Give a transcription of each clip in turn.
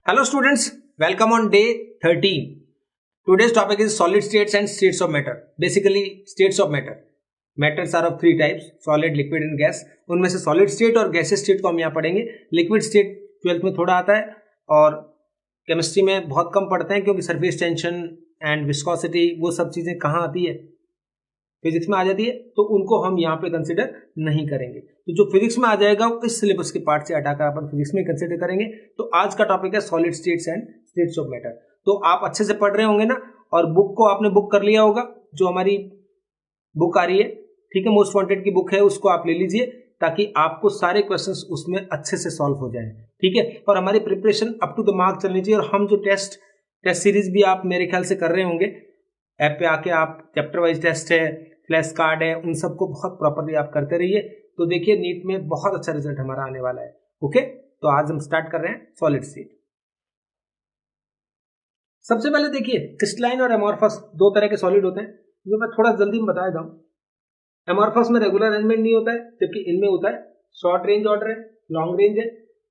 Hello students, welcome on day 13. Today's topic is solid states and states of matter. Basically states of matter. Matters are of three types, solid, liquid and gas. उनमें से solid state और gaseous state को हम यहाँ पढ़ेंगे. Liquid state 12th में थोड़ा आता है और केमिस्ट्री में बहुत कम पढ़ते हैं क्योंकि सरफेस टेंशन एंड विस्कोसिटी वो सब चीज़ें कहाँ आती है, फिजिक्स में आ जाती है, तो उनको हम यहाँ पे कंसिडर नहीं करेंगे. तो जो फिजिक्स में आ जाएगा वो इस सिलेबस के पार्ट से हटाकर अपन फिजिक्स में कंसिडर करेंगे. तो आज का टॉपिक है solid states and states of matter. तो आप अच्छे से पढ़ रहे होंगे ना, और बुक को आपने बुक कर लिया होगा, जो हमारी बुक आ रही है, ठीक है, मोस्ट वांटेड की बुक है, उसको आप ले लीजिए ताकि आपको सारे क्वेश्चंस उसमें अच्छे से सॉल्व हो जाएं. ठीक है, और हमारी preparation up to the mark चलनी चाहिए. और हम जो टेस्ट सीरीज भी आप मेरे ख्याल से कर रहे होंगे, ऐप पे आके आप चैप्टर वाइज टेस्ट है, फ्लैश कार्ड है, उन सबको बहुत प्रॉपरली आप करते रहिए. तो देखिए नीट में बहुत अच्छा रिजल्ट हमारा आने वाला है. ओके, तो आज हम स्टार्ट कर रहे हैं सॉलिड स्टेट. सबसे पहले देखिए क्रिस्टलाइन और एमॉर्फस दो तरह के सॉलिड होते हैं, जो मैं थोड़ा जल्दी में बता देता हूँ. एमॉर्फस में रेगुलर अरेंजमेंट नहीं होता है, जबकि इनमें होता है. शॉर्ट रेंज ऑर्डर है, लॉन्ग रेंज है.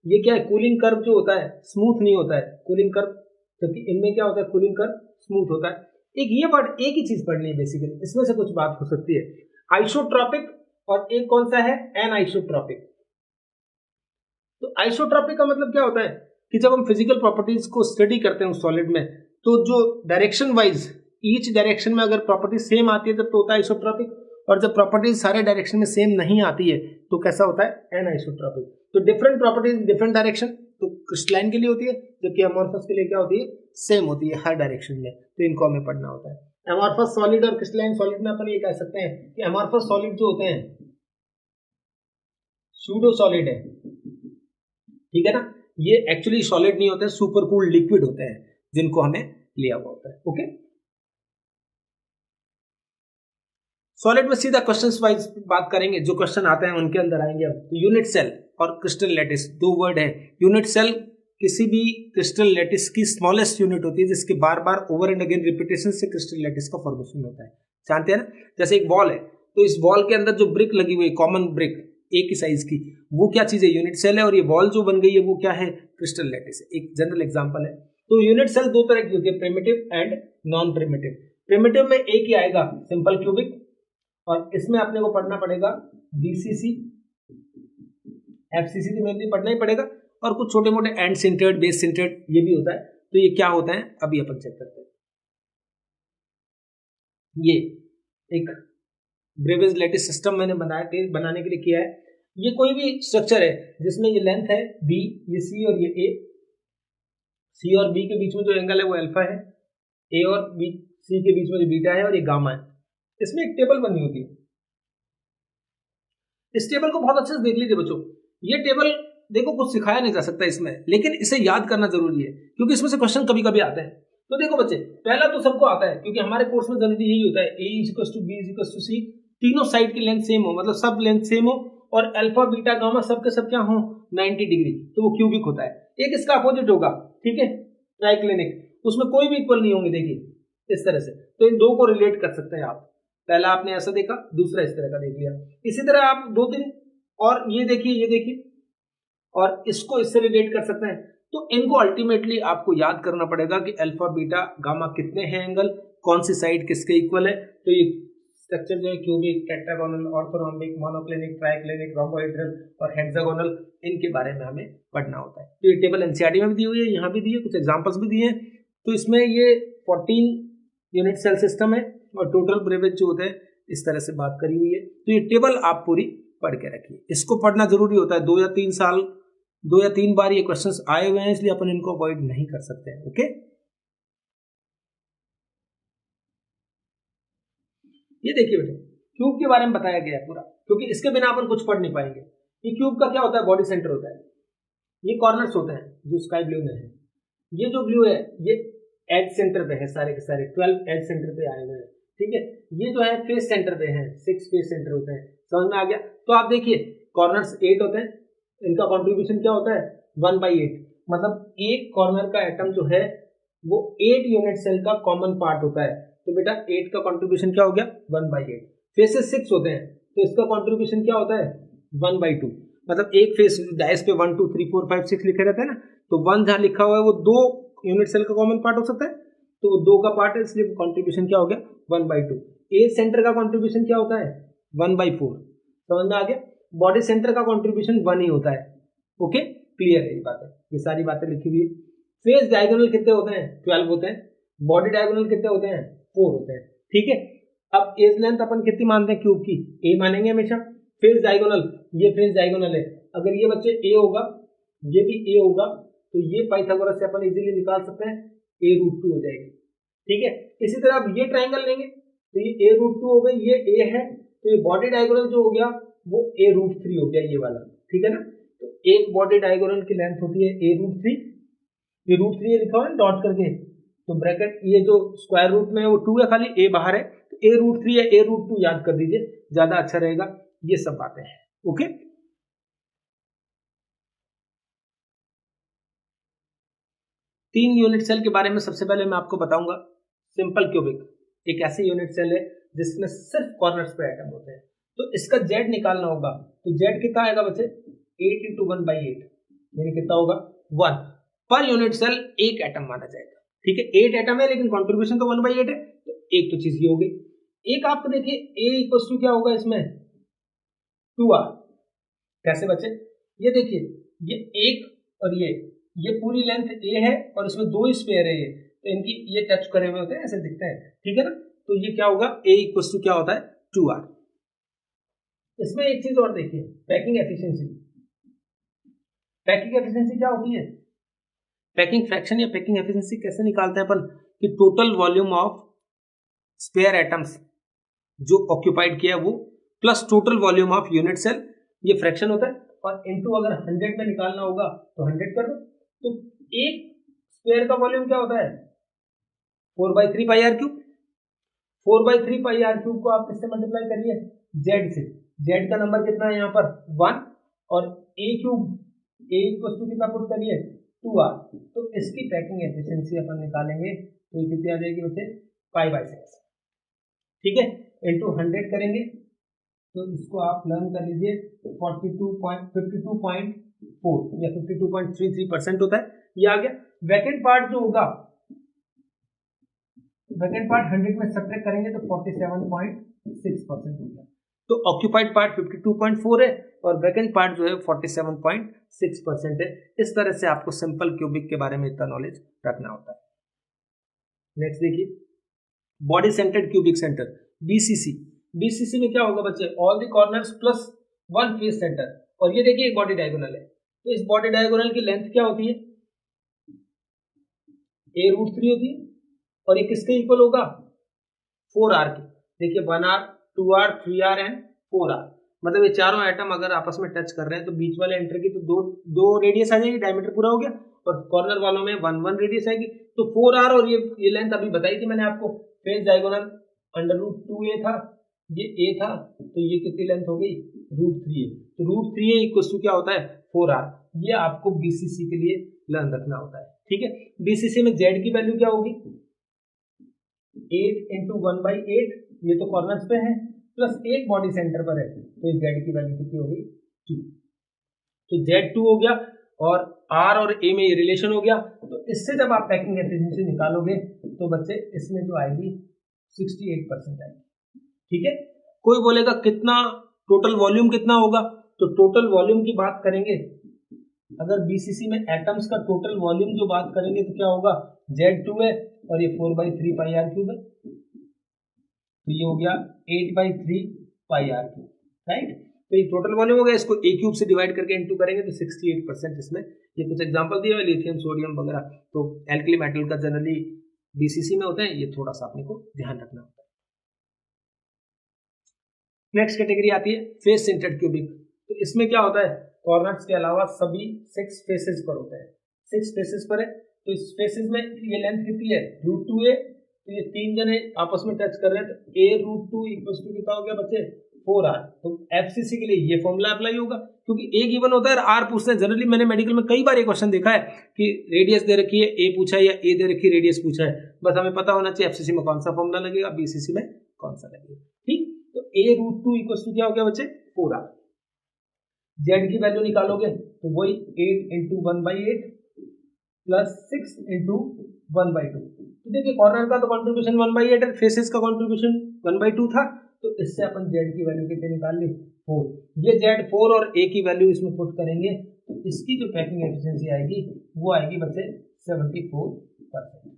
ये क्या है, कूलिंग कर्व जो होता है स्मूथ नहीं होता है, कूलिंग कर्व, जबकि इनमें क्या होता है, कूलिंग कर्व स्मूथ होता है. एक ये वर्ड, एक ही चीज पढ़नी है बेसिकली, इसमें से कुछ बात हो सकती है. आइसोट्रॉपिक और एक कौन सा है, एनआइसोट्रॉपिक. तो आइसोट्रॉपिक का मतलब क्या होता है कि जब हम फिजिकल प्रॉपर्टीज को स्टडी करते हैं उस सॉलिड में, तो जो डायरेक्शन वाइज ईच डायरेक्शन में अगर प्रॉपर्टी सेम आती है तब तो होता है आइसोट्रॉपिक, और जब प्रॉपर्टीज सारे डायरेक्शन में सेम नहीं आती है तो कैसा होता है, एनआइसोट्रॉपिक. तो डिफरेंट प्रॉपर्टीज डिफरेंट डायरेक्शन, तो क्रिस्टलाइन के लिए होती है, जबकि एमॉर्फस के लिए क्या होती है, सेम होती है हर डायरेक्शन में. तो इनको हमें पढ़ना होता है. एमॉर्फस सॉलिड और क्रिस्टलाइन सॉलिड में अपन ये कह सकते हैं कि एमॉर्फस सॉलिड जो होते हैं सूडो सॉलिड है, ठीक है ना. ये एक्चुअली सॉलिड नहीं होते हैं, सुपर कूल्ड लिक्विड होते हैं, जिनको हमें लिया हुआ होता है. ओके, सॉलिड में सीधा क्वेश्चंस वाइज बात करेंगे, जो क्वेश्चन आते हैं उनके अंदर आएंगे हम. तो यूनिट सेल और क्रिस्टल लैटिस दो वर्ड है. यूनिट सेल किसी भी क्रिस्टल लैटिस की स्मॉलेस्ट यूनिट होती है, जिसके बार बार ओवर एंड अगेन रिपीटेशन से क्रिस्टल लैटिस का फॉर्मेशन होता है. जानते हैं ना, जैसे एक वॉल है, तो इस वॉल के अंदर जो ब्रिक लगी हुई है, कॉमन ब्रिक एक ही साइज की, वो क्या चीज है, यूनिट सेल है. और ये वॉल जो बन गई है वो क्या है, क्रिस्टल लैटिस है. एक जनरल एग्जांपल है. तो यूनिट सेल दो तरह की होती है, primitive and non primitive. Primitive में एक ही आएगा, सिंपल क्यूबिक, और इसमें अपने को पढ़ना पड़ेगा बीसीसी, एफसीसी तो मेनली पढ़ना ही पड़ेगा, और कुछ छोटे मोटे एंड सेंटर्ड, बेस सेंटर्ड ये भी होता है. तो ये क्या होता है अभी अपन चेक करते हैं. ये एक ब्रेविज लैटिस सिस्टम मैंने बनाने के लिए किया है. ये कोई भी स्ट्रक्चर है जिसमें ये लेंथ है बी, ये सी और ये ए. सी और बी के बीच में जो एंगल है वो अल्फा है, ए और बी सी के बीच में जो बीटा है, और ये गामा है. इसमें एक टेबल बनी होती है. इस टेबल को बहुत अच्छे से देख लीजिए बच्चों. ये टेबल देखो कुछ सिखाया नहीं जा सकता इसमें, लेकिन इसे याद करना जरूरी है क्योंकि इसमें से क्वेश्चन कभी कभी आते हैं. तो देखो बच्चे, पहला तो सबको आता है क्योंकि हमारे कोर्स में जनरली यही होता है, A equals to B equals to C, तीनों साइड की लेंथ सेम हो, मतलब सब लेंथ सेम हो, और अल्फा बीटा गामा सब के सब क्या हो, 90 डिग्री, तो वो क्यूबिक होता है. एक इसका अपोजिट होगा, ठीक है, ट्राइक्लिनिक, उसमें कोई भी इक्वल नहीं होंगे. देखिए इस तरह से, तो इन दो को रिलेट कर सकते हैं आप. पहला आपने ऐसा देखा, दूसरा इस तरह का देख लिया. इसी तरह आप दो तीन और ये देखिए, और इसको इससे रिलेट कर सकते हैं. तो इनको अल्टीमेटली आपको याद करना पड़ेगा कि अल्फा बीटा गामा कितने हैं एंगल, कौन सी साइड किसके इक्वल है. तो ये स्ट्रक्चर जो है cubic, tetragonal, orthorhombic, monoclinic, triclinic, rhombohedral और हेक्सागोनल, इनके बारे में हमें पढ़ना होता है. तो ये टेबल एनसीईआरटी में भी दी हुई है, यहाँ भी दी है, कुछ एग्जांपल्स भी दिए हैं. तो इसमें ये 14 यूनिट सेल सिस्टम है और टोटल ब्रेवेज जो होते हैं इस तरह से बात करी हुई है. तो ये टेबल आप पूरी पढ़ के रखिए, इसको पढ़ना जरूरी होता है. 2 या 3 बार ये क्वेश्चंस आए हुए हैं, इसलिए अपन इनको अवॉइड नहीं कर सकते हैं. ओके, ये देखिए बेटे, क्यूब के बारे में बताया गया है पूरा, क्योंकि इसके बिना अपन कुछ पढ़ नहीं पाएंगे. ये क्यूब का क्या होता है, बॉडी सेंटर होता है. ये कॉर्नर्स होते हैं जो स्काई ब्लू में है. ये जो ब्लू है ये एज सेंटर पे है, सारे के सारे 12 एज सेंटर पे आए हुए हैं. ठीक है, ये जो है फेस सेंटर पे है, 6 फेस सेंटर होते हैं. समझ में आ गया. तो आप देखिए कॉर्नर्स 8 होते हैं, इनका कॉन्ट्रीब्यूशन क्या होता है, 1/8, मतलब एक कॉर्नर का एटम जो है वो 8 यूनिट सेल का कॉमन पार्ट होता है. तो बेटा 8 का कॉन्ट्रीब्यूशन क्या हो गया, 1/8. फेसेस 6 होते हैं, तो इसका कॉन्ट्रीब्यूशन क्या होता है, 1/2. मतलब एक फेस डायस पे 1 2 3 4 5 6 लिखे रहते हैं ना, तो 1 जहां लिखा हुआ है वो 2 यूनिट सेल का कॉमन पार्ट हो सकता है, तो वो 2 का पार्ट है, इसलिए कॉन्ट्रीब्यूशन क्या हो गया 1/2। ए सेंटर का कॉन्ट्रीब्यूशन क्या होता है 1/4, समझ में आ गया। बॉडी सेंटर का कॉन्ट्रीब्यूशन 1 ही होता है। ओके, क्लियर है ये बात है, ये सारी बातें लिखी हुई है। फेस डायगोनल कितने होते हैं 12 होते हैं, बॉडी डायगोनल कितने होते हैं 4 होते हैं, ठीक है। अब एज लेंथ अपन कितनी मानते हैं क्यूब की, ए मानेंगे हमेशा। फेस डायगोनल, ये फेस डायगोनल है, अगर ये बच्चे ए होगा, ये भी ए होगा, तो ये पाइथागोरस से अपन इजीली निकाल सकते हैं, a√2 हो जाएगी, ठीक है। इसी तरह अब ये ट्राइंगल लेंगे तो ये a√2 हो गई, ये a है, तो ये बॉडी डायगोनल जो हो गया वो a√3 हो गया, ये वाला, ठीक है ना। तो एक बॉडी डायगोनल की लेंथ होती है a√3, ये √3 लिखा हुआ है डॉट करके, तो ब्रैकेट ये जो स्क्वायर रूट में है वो 2 है, खाली a बाहर है, तो a√3 या a√2 याद कर दीजिए, ज्यादा अच्छा रहेगा। ये सब बातें हैं, ओके। तीन यूनिट सेल के बारे में सबसे पहले मैं आपको बताऊंगा। सिंपल क्यूबिक एक ऐसी यूनिट सेल है जिसमें सिर्फ कॉर्नर्स पे एटम होते हैं, तो इसका जेड निकालना होगा, तो जेड कितना आएगा बच्चे 8 × 1/8, यानी कितना होगा 1 पर यूनिट सेल, एक एटम माना जाएगा, ठीक है। 8 एटम है लेकिन कॉन्ट्रीब्यूशन तो 1/8 है, तो एक तो चीज ये हो गई। एक आपको देखिए a क्या होगा इसमें 2r, कैसे बच्चे, ये देखिए ये एक और ये पूरी लेंथ a है और इसमें 2 स्पेयर है, ये तो इनकी ये टच करे हुए होते हैं, ऐसे दिखते हैं, ठीक है ना। तो ये क्या होगा a क्या होता है 2r। इसमें एक चीज और देखिए, पैकिंग एफिशिएंसी। पैकिंग एफिशिएंसी क्या होती है, पैकिंग फ्रैक्शन या पैकिंग एफिशिएंसी कैसे निकालते हैं अपन, कि total volume of sphere atoms जो ऑक्यूपाइड किया है वो plus total volume of unit cell, ये फ्रैक्शन होता है, और इनटू अगर 100 में निकालना होगा तो 100 कर दो। तो एक स्क्वायर का वॉल्यूम क्या होता है 4/3 pi r cube. 4/3 pi r cube को आप किससे मल्टीप्लाई करिए जेड से, जेड का नंबर कितना है यहाँ पर 1, और ए क्यूब ए कितना पुट करिए 2r, तो इसकी पैकिंग एफिशिएंसी अपन निकालेंगे तो ये कितनी आ जाएगी बच्चे π/6, ठीक है, इनटू 100 करेंगे तो इसको आप लर्न कर लीजिए 52.4 या 52.33% होता है, ये आ गया। वैकेंट पार्ट जो होगा, वैकेंट पार्ट 100 में सब्ट्रैक्ट करेंगे तो 47.6% हो गया। तो ऑक्यूपाइड पार्ट 52.4 है और वैकेंट पार्ट जो है 47.6% है। इस तरह से आपको सिंपल क्यूबिक के बारे में इतना नॉलेज रखना होता है। नेक्स्ट देखिए body centred cubic centre BCC. BCC में क्या होगा बच्चे, all the corners plus 1 face centre, और ये देखिए एक बॉडी डायगोनल है, तो इस बॉडी डायगोनल की लेंथ क्या होती है a√3 होती है, और ये किसके इक्वल होगा 4r के। देखिए 1r 2r 3r and 4r, मतलब ये चारों एटम अगर आपस में टच कर रहे हैं तो बीच वाले एंटर की तो दो रेडियस आ जाएगी, डायमीटर पूरा हो गया, और कॉर्नर वालों में 1 रेडियस आएगी। तो 4r और ये लेंथ अभी बताई थी मैंने आपको, फेस डायगोनल √2a था, ये a था, तो ये कितनी लेंथ हो गई √3a, तो √3a इक्वल क्या होता है 4r। ये आपको बीसीसी के लिए लर्न रखना होता है, ठीक है। बीसीसी में जेड की वैल्यू क्या होगी 8 × 1/8, ये तो कॉर्नर्स पे है, प्लस एक बॉडी सेंटर पर है, तो जेड की वैल्यू कितनी हो गई 2, तो जेड 2 हो गया, और आर और ए में ये रिलेशन हो गया। तो इससे जब आप पैकिंग एफिशिएंसी निकालोगे तो बच्चे इसमें जो आएगी 68% आएगी, ठीक है। कोई बोलेगा कितना टोटल वॉल्यूम कितना होगा, तो टोटल वॉल्यूम की बात करेंगे, अगर बीसीसी में एटम्स का टोटल वॉल्यूम जो बात करेंगे तो क्या होगा Z2 है और ये 4/3 पाई आर क्यूब है, तो ये हो गया 8/3 पाई आर क्यूब, राइट। तो ये टोटल वॉल्यूम हो गया, इसको a क्यूब से डिवाइड करके इनटू करेंगे तो 68% इसमें। ये कुछ एग्जांपल दिए हुए लिथियम सोडियम वगैरह, तो एल्कली मेटल का जनरली बीसीसी में होता है, ये थोड़ा सा अपने को ध्यान रखना होता है। नेक्स्ट कैटेगरी आती है फेस सेंटर्ड क्यूबिक। तो इसमें क्या होता है कॉर्नर्स के अलावा सभी 6 फेसेस पर होता है, 6 फेसेस पर है, तो इस फेसेस में ये लेंथ कितनी है √2a, तो ये 3 जने आपस में टच कर रहे हैं, तो a√2 इक्वल्स टू कितना हो गया बच्चे 4r। तो एफसीसी के लिए ये फॉर्मूला अप्लाई होगा, क्योंकि a गिवन होता है r पूछते हैं। जनरली मैंने मेडिकल में कई बार ये क्वेश्चन देखा है कि रेडियस दे रखी है a पूछा है या a दे रखी है रेडियस पूछा है, बस हमें पता होना चाहिए एफसीसी में कौन सा फॉर्मूला लगेगा, बीसीसी में कौन सा लगेगा, ठीक। तो a√2 इक्वल्स टू क्या हो गया बच्चे 4r। जेड की वैल्यू निकालोगे तो वही 8 इंटू 1/8 प्लस 6 इंटू 1/2। तो देखिए कॉर्नर का तो कॉन्ट्रीब्यूशन 1/8 है, फेसेस का कॉन्ट्रीब्यूशन 1/2 था, तो इससे अपन जेड की वैल्यू कितने निकाल ली 4। ये जेड 4 और ए की वैल्यू इसमें पुट करेंगे तो इसकी जो पैकिंग एफिशिएंसी आएगी वो आएगी बच्चे 74%।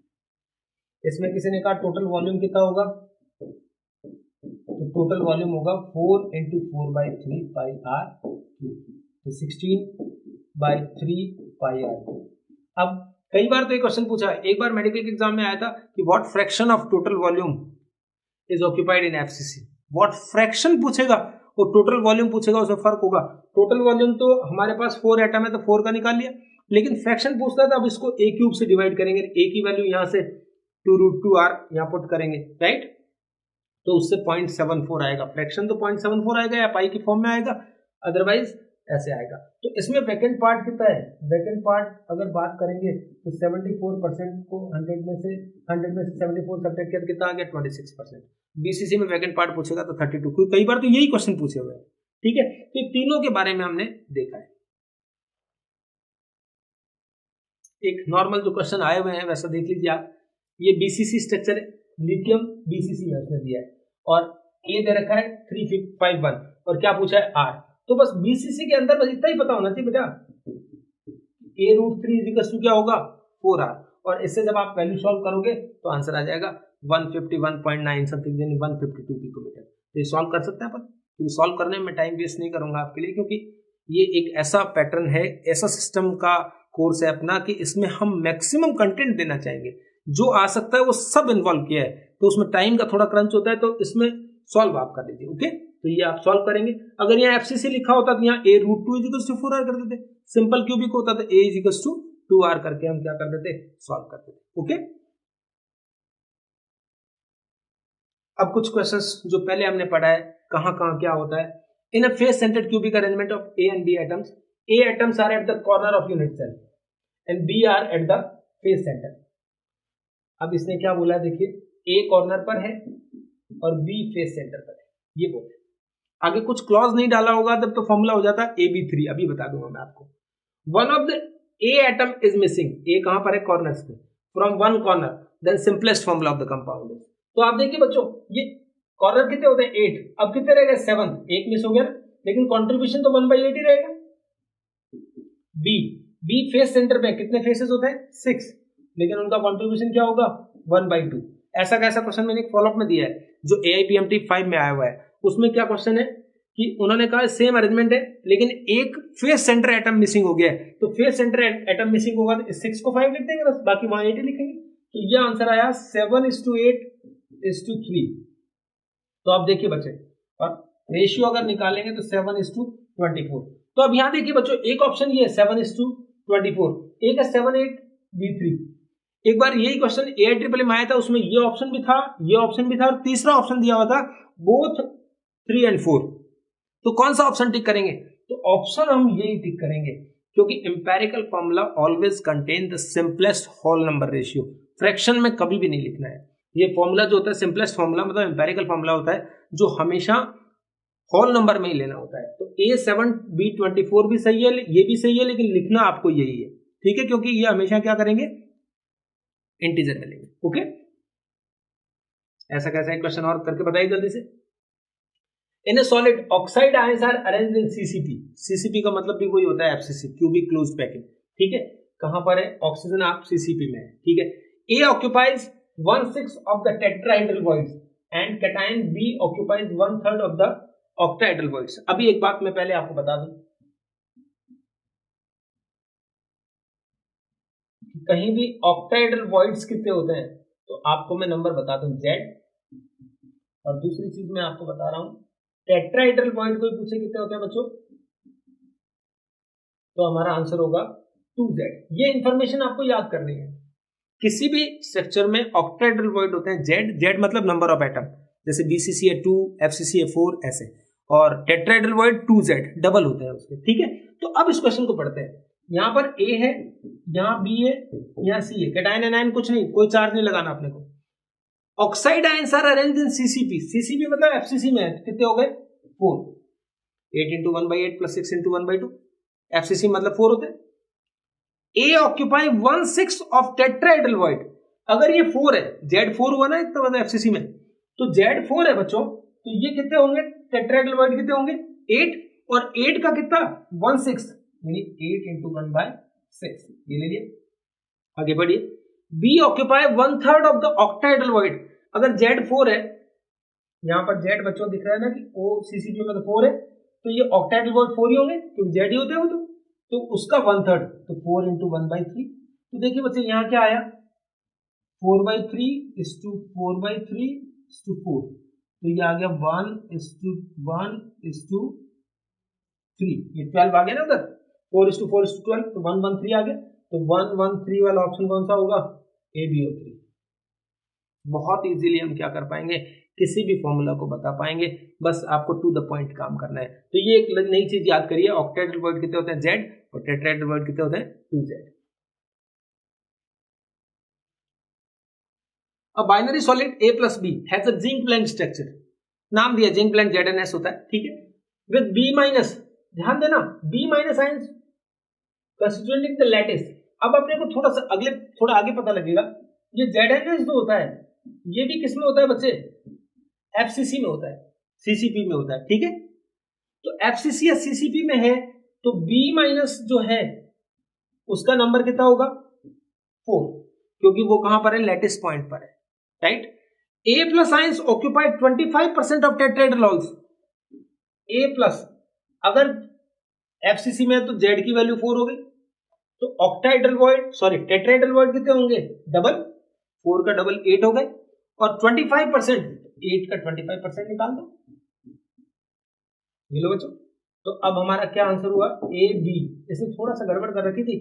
इसमें किसी ने कहा टोटल वॉल्यूम कितना होगा, तो टोटल वॉल्यूम होगा 4 इंटू 4/3 पाई आर क्यूब, तो 16/3 पाई आर क्यूब। अब कई बार तो एक क्वेश्चन पूछा है, एक बार मेडिकल के एग्जाम में आया था कि what fraction of total volume is occupied in FCC. What fraction पूछेगा और टोटल वॉल्यूम पूछेगा, उसमें फर्क होगा। टोटल वॉल्यूम तो हमारे पास 4 एटम है तो 4 का निकाल लिया, लेकिन फ्रैक्शन पूछता है तो अब इसको ए क्यूब से डिवाइड करेंगे, ए की वैल्यू यहाँ से 2√2r यहाँ पुट करेंगे, राइट, तो उससे 0.74 आएगा। फ्रैक्शन तो 0.74 आएगा या पाई की फॉर्म में आएगा, अदरवाइज ऐसे आएगा। तो इसमें वैकेंट पार्ट कितना है, वैकेंट पार्ट अगर बात करेंगे तो 74% को 100 में से 74 सब्ट्रैक्ट किया तो कितना आ गया 26%। बीसीसी में वैकेंट पार्ट पूछेगा तो 32, क्योंकि कई बार तो यही क्वेश्चन पूछे हुए हैं, ठीक है। तो तीनों के बारे में हमने देखा है। एक नॉर्मल जो क्वेश्चन आए हुए हैं वैसा देख लीजिए आप। ये बीसीसी स्ट्रक्चर है, लिथियम बीसीसी में उसने दिया है और ये दे रखा है 3551 और क्या पूछा है आर। तो बस बीसीसी के अंदर बस इतना ही पता होना चाहिए बेटा, a√3 क्या होगा 4r, और इससे जब आप वैल्यू सॉल्व करोगे तो आंसर आ जाएगा 151.9 समथिंग, 152 पिकोमीटर। तो ये सॉल्व कर सकते हैं अपन, क्योंकि सॉल्व करने में टाइम वेस्ट नहीं करूंगा आपके लिए, क्योंकि ये एक ऐसा पैटर्न है, ऐसा सिस्टम का कोर्स है अपना कि इसमें हम मैक्सिमम कंटेंट देना चाहेंगे, जो आ सकता है वो सब इन्वॉल्व किया है, तो उसमें टाइम का थोड़ा क्रंच होता है, तो इसमें सॉल्व आप कर लीजिए, ओके। तो ये आप सॉल्व करेंगे। अगर यहाँ एफसीसी लिखा होता तो यहाँ a√2 = 4r कर देते, सिंपल क्यूबिक होता तो a = 2r करके हम क्या कर देते, सॉल्व कर देते, ओके। अब कुछ क्वेश्चंस जो पहले हमने पढ़ा है, कहां कहां क्या होता है। In a face centred cubic arrangement of A and B atoms, A atoms are at the corner of unit cell and B are at the face center। अब इसने क्या बोला है, देखिए A कॉर्नर पर है और B फेस सेंटर पर है, ये बोले। आगे कुछ क्लॉज नहीं डाला होगा तब तो फॉर्मूला हो जाता AB3, अभी बता दूंगा मैं आपको। One of the A atom is missing, A कहां पर है, कॉर्नर्स में, from one corner, then simplest formula of the compound. तो आप देखिए बच्चों, ये कॉर्नर कितने होते हैं 8, अब कितने रह गए 7, एक मिस हो गया, लेकिन कंट्रीब्यूशन तो 1/8 ही रहेगा। बी फेस सेंटर पे कितने फेसेस होते हैं 6, लेकिन उनका कंट्रीब्यूशन क्या होगा 1/2। ऐसा कैसा क्वेश्चन मैंने एक फॉलोअप में दिया है जो AIPMT 5 में आया हुआ है, उसमें क्या क्वेश्चन है कि उन्होंने कहा सेम अरेंजमेंट है लेकिन एक फेस सेंटर एटम मिसिंग हो गया है, तो फेस सेंटर एटम मिसिंग होगा तो 6 को 5 लिख देंगे बस, बाकी 180 लिखेंगे। तो ये आंसर आया 7:8:3। तो आप देखिए बच्चे, और रेशियो अगर निकालेंगे तो 7:24। तो अब यहां देखिए बच्चों, एक ऑप्शन ये है 7:24, एक है 7:8:3। एक बार यही क्वेश्चन AIEEE में आया था, उसमें ये ऑप्शन भी था, ये ऑप्शन भी था, और तीसरा ऑप्शन दिया हुआ था बोथ 3 and 4। तो कौन सा ऑप्शन टिक करेंगे, तो ऑप्शन हम यही टिक करेंगे, क्योंकि empirical formula always contain the simplest whole number ratio. Fraction में कभी भी नहीं लिखना है। ये फॉर्मूला जो होता है सिंपलेस्ट फॉर्मूला मतलब एम्पेरिकल फॉर्मूला होता है जो हमेशा होल नंबर में ही लेना होता है। तो A7B24 भी सही है, ये भी सही है, लेकिन लिखना आपको यही है, ठीक है, क्योंकि ये हमेशा क्या करेंगे इंटीजर में लेंगे, ओके। ऐसा कैसा एक क्वेश्चन और करके बताइए जल्दी से। In a solid oxide ions are arranged in CCP। CCP का मतलब भी वही होता है FCC, क्यूबिक क्लोज्ड पैकिंग, ठीक है। कहां पर है, ऑक्सीजन आप CCP में है, ठीक है। A occupies 1/6 of the tetrahedral voids and cation B occupies 1/3 of the octahedral voids। अभी एक बात मैं पहले आपको बता दूं, कहीं भी ऑक्टाहेड्रल वॉइड्स कितने होते हैं तो आपको मैं नंबर बता दूं Z, और दूसरी चीज मैं आपको बता रहा हूं टेट्राहेड्रल वॉइड कोई पूछे कितने होते हैं बच्चों, तो हमारा आंसर होगा 2Z। ये इंफॉर्मेशन आपको याद करनी है। किसी भी स्ट्रक्चर में ऑक्टाहेड्रल वॉइड होते हैं Z मतलब नंबर ऑफ एटम, जैसे BCC है 2, FCC है 4 ऐसे, और टेट्राहेड्रल वॉइड 2Z डबल होते हैं उसके, ठीक है। तो अब इस क्वेश्चन को पढ़ते हैं। यहाँ पर A है, यहाँ B है, यहाँ C है, कैटायन एनायन कुछ नहीं, कोई चार्ज नहीं लगाना अपने को। Oxide ions are arranged in CCP, CCP मतलब FCC में है, कितने हो गए 4। 8 इंटू 1/8 प्लस 6 इंटू 1/2, एफसीसी मतलब 4 होते हैं। ए ऑक्यूपाई 1/6 ऑफ टेट्राहेड्रल वॉइड, अगर ये 4 है, Z4 हुआ ना इतना मतलब एफसीसी में, तो Z4 है बच्चों, तो ये कितने होंगे टेट्राहेड्रल वॉइड कितने होंगे 8, और 8 का कितना 1/6 यानी 8 इंटू 1/6, ये ले लिए। आगे बढ़िए, B occupy 1/3 of the octahedral void, अगर Z4 है, यहां पर Z बच्चों दिख रहा है ना कि ओ सीसीपी में तो 4 है, तो ये ऑक्टाहेड्रल वॉइड 4 ही होंगे क्योंकि Z ही होते हैं वो, तो उसका 1/3, तो 4 इंटू 1/3, तो देखिए बच्चे यहाँ क्या आया 4/3 इज टू 4/3 इज टू 4, तो ये आ गया 1:1 इज टू 3, ये 12 आ गया ना उधर, 4:4 इज टू 12, तो 113 आ गया, तो 113 वाला ऑप्शन कौन सा होगा ABO3। बहुत इजीली हम क्या कर पाएंगे, किसी भी फॉर्मूला को बता पाएंगे, बस आपको टू द पॉइंट काम करना है। तो ये एक नई चीज याद करिए, ऑक्टाहेड्रल वॉइड कितने होते हैं Z, और टेट्राहेड्रल वॉइड कितने होते हैं 2Z। A binary solid A plus B has a zinc blende structure, नाम दिया जिंक ब्लेंड ZnS होता है, ठीक है, विद B माइनस, ध्यान देना B minus ions constituting the lattice. अब अपने को थोड़ा आगे पता लगेगा, ये ZnS जो होता है ये भी किस में होता है बच्चे, FCC में होता है, CCP में होता है, ठीक है। तो FCC या CCP में है तो B माइनस जो है उसका नंबर कितना होगा 4, क्योंकि वो कहां पर है लैटिस पॉइंट पर है, right. A plus ions occupied 25% of tetrahedral walls, A plus अगर FCC में है तो Z की वैल्यू 4 हो गई, तो ऑक्टाहेड्रल वॉइड टेट्राहेड्रल वॉइड कितने होंगे डबल, 4 का डबल 8 हो गए, और 25%, 8 का 25% निकाल दो, ये लो बच्चों। तो अब हमारा क्या आंसर हुआ AB। इसमें थोड़ा सा गड़बड़ कर रखी थी,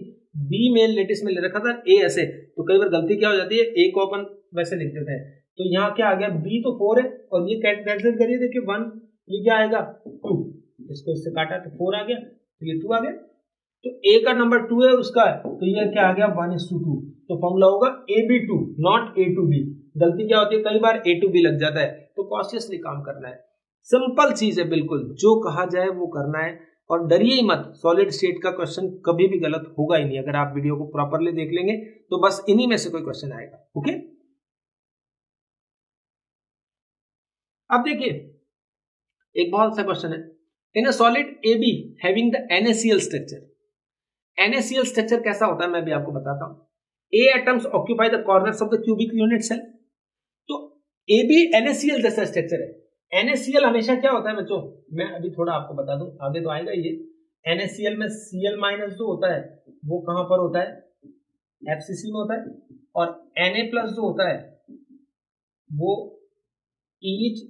B मेन लेटिस में ले रखा था, A ऐसे, तो कई बार गलती क्या हो जाती है A को अपन वैसे लिख देते हैं, तो यहाँ क्या आ गया B तो 4 है, और ये कैंसिल करिए, देखिए 1, ये क्या आएगा 2, इसको इससे काटा तो 4 आ गया, तो ये 2 आ गया, तो A का नंबर 2 है उसका, तो ये क्या आ गया 1:2, तो फॉर्मूला होगा AB2 नॉट A2B। गलती क्या होती है कई बार A2B लग जाता है, तो कॉशियसली काम करना है, सिंपल चीज है बिल्कुल, जो कहा जाए वो करना है, और डरिए ही मत, सॉलिड स्टेट का क्वेश्चन कभी भी गलत होगा ही नहीं, अगर आप वीडियो को प्रॉपरली देख लेंगे तो बस इन्हीं में से कोई क्वेश्चन आएगा, ओके। अब देखिए एक बहुत सा क्वेश्चन है, in a solid AB having the NaCl structure, NaCl structure कैसा होता है मैं भी आपको बताता हूं। A atoms occupy the corners of the cubic unit cell, तो AB NaCl जैसा स्ट्रक्चर है। NaCl हमेशा क्या होता है बच्चों, मैं अभी थोड़ा आपको बता दूं, आगे तो आएगा ये। NaCl में Cl माइनस जो होता है वो कहां पर होता है FCC में होता है, और Na प्लस जो होता है वो ईच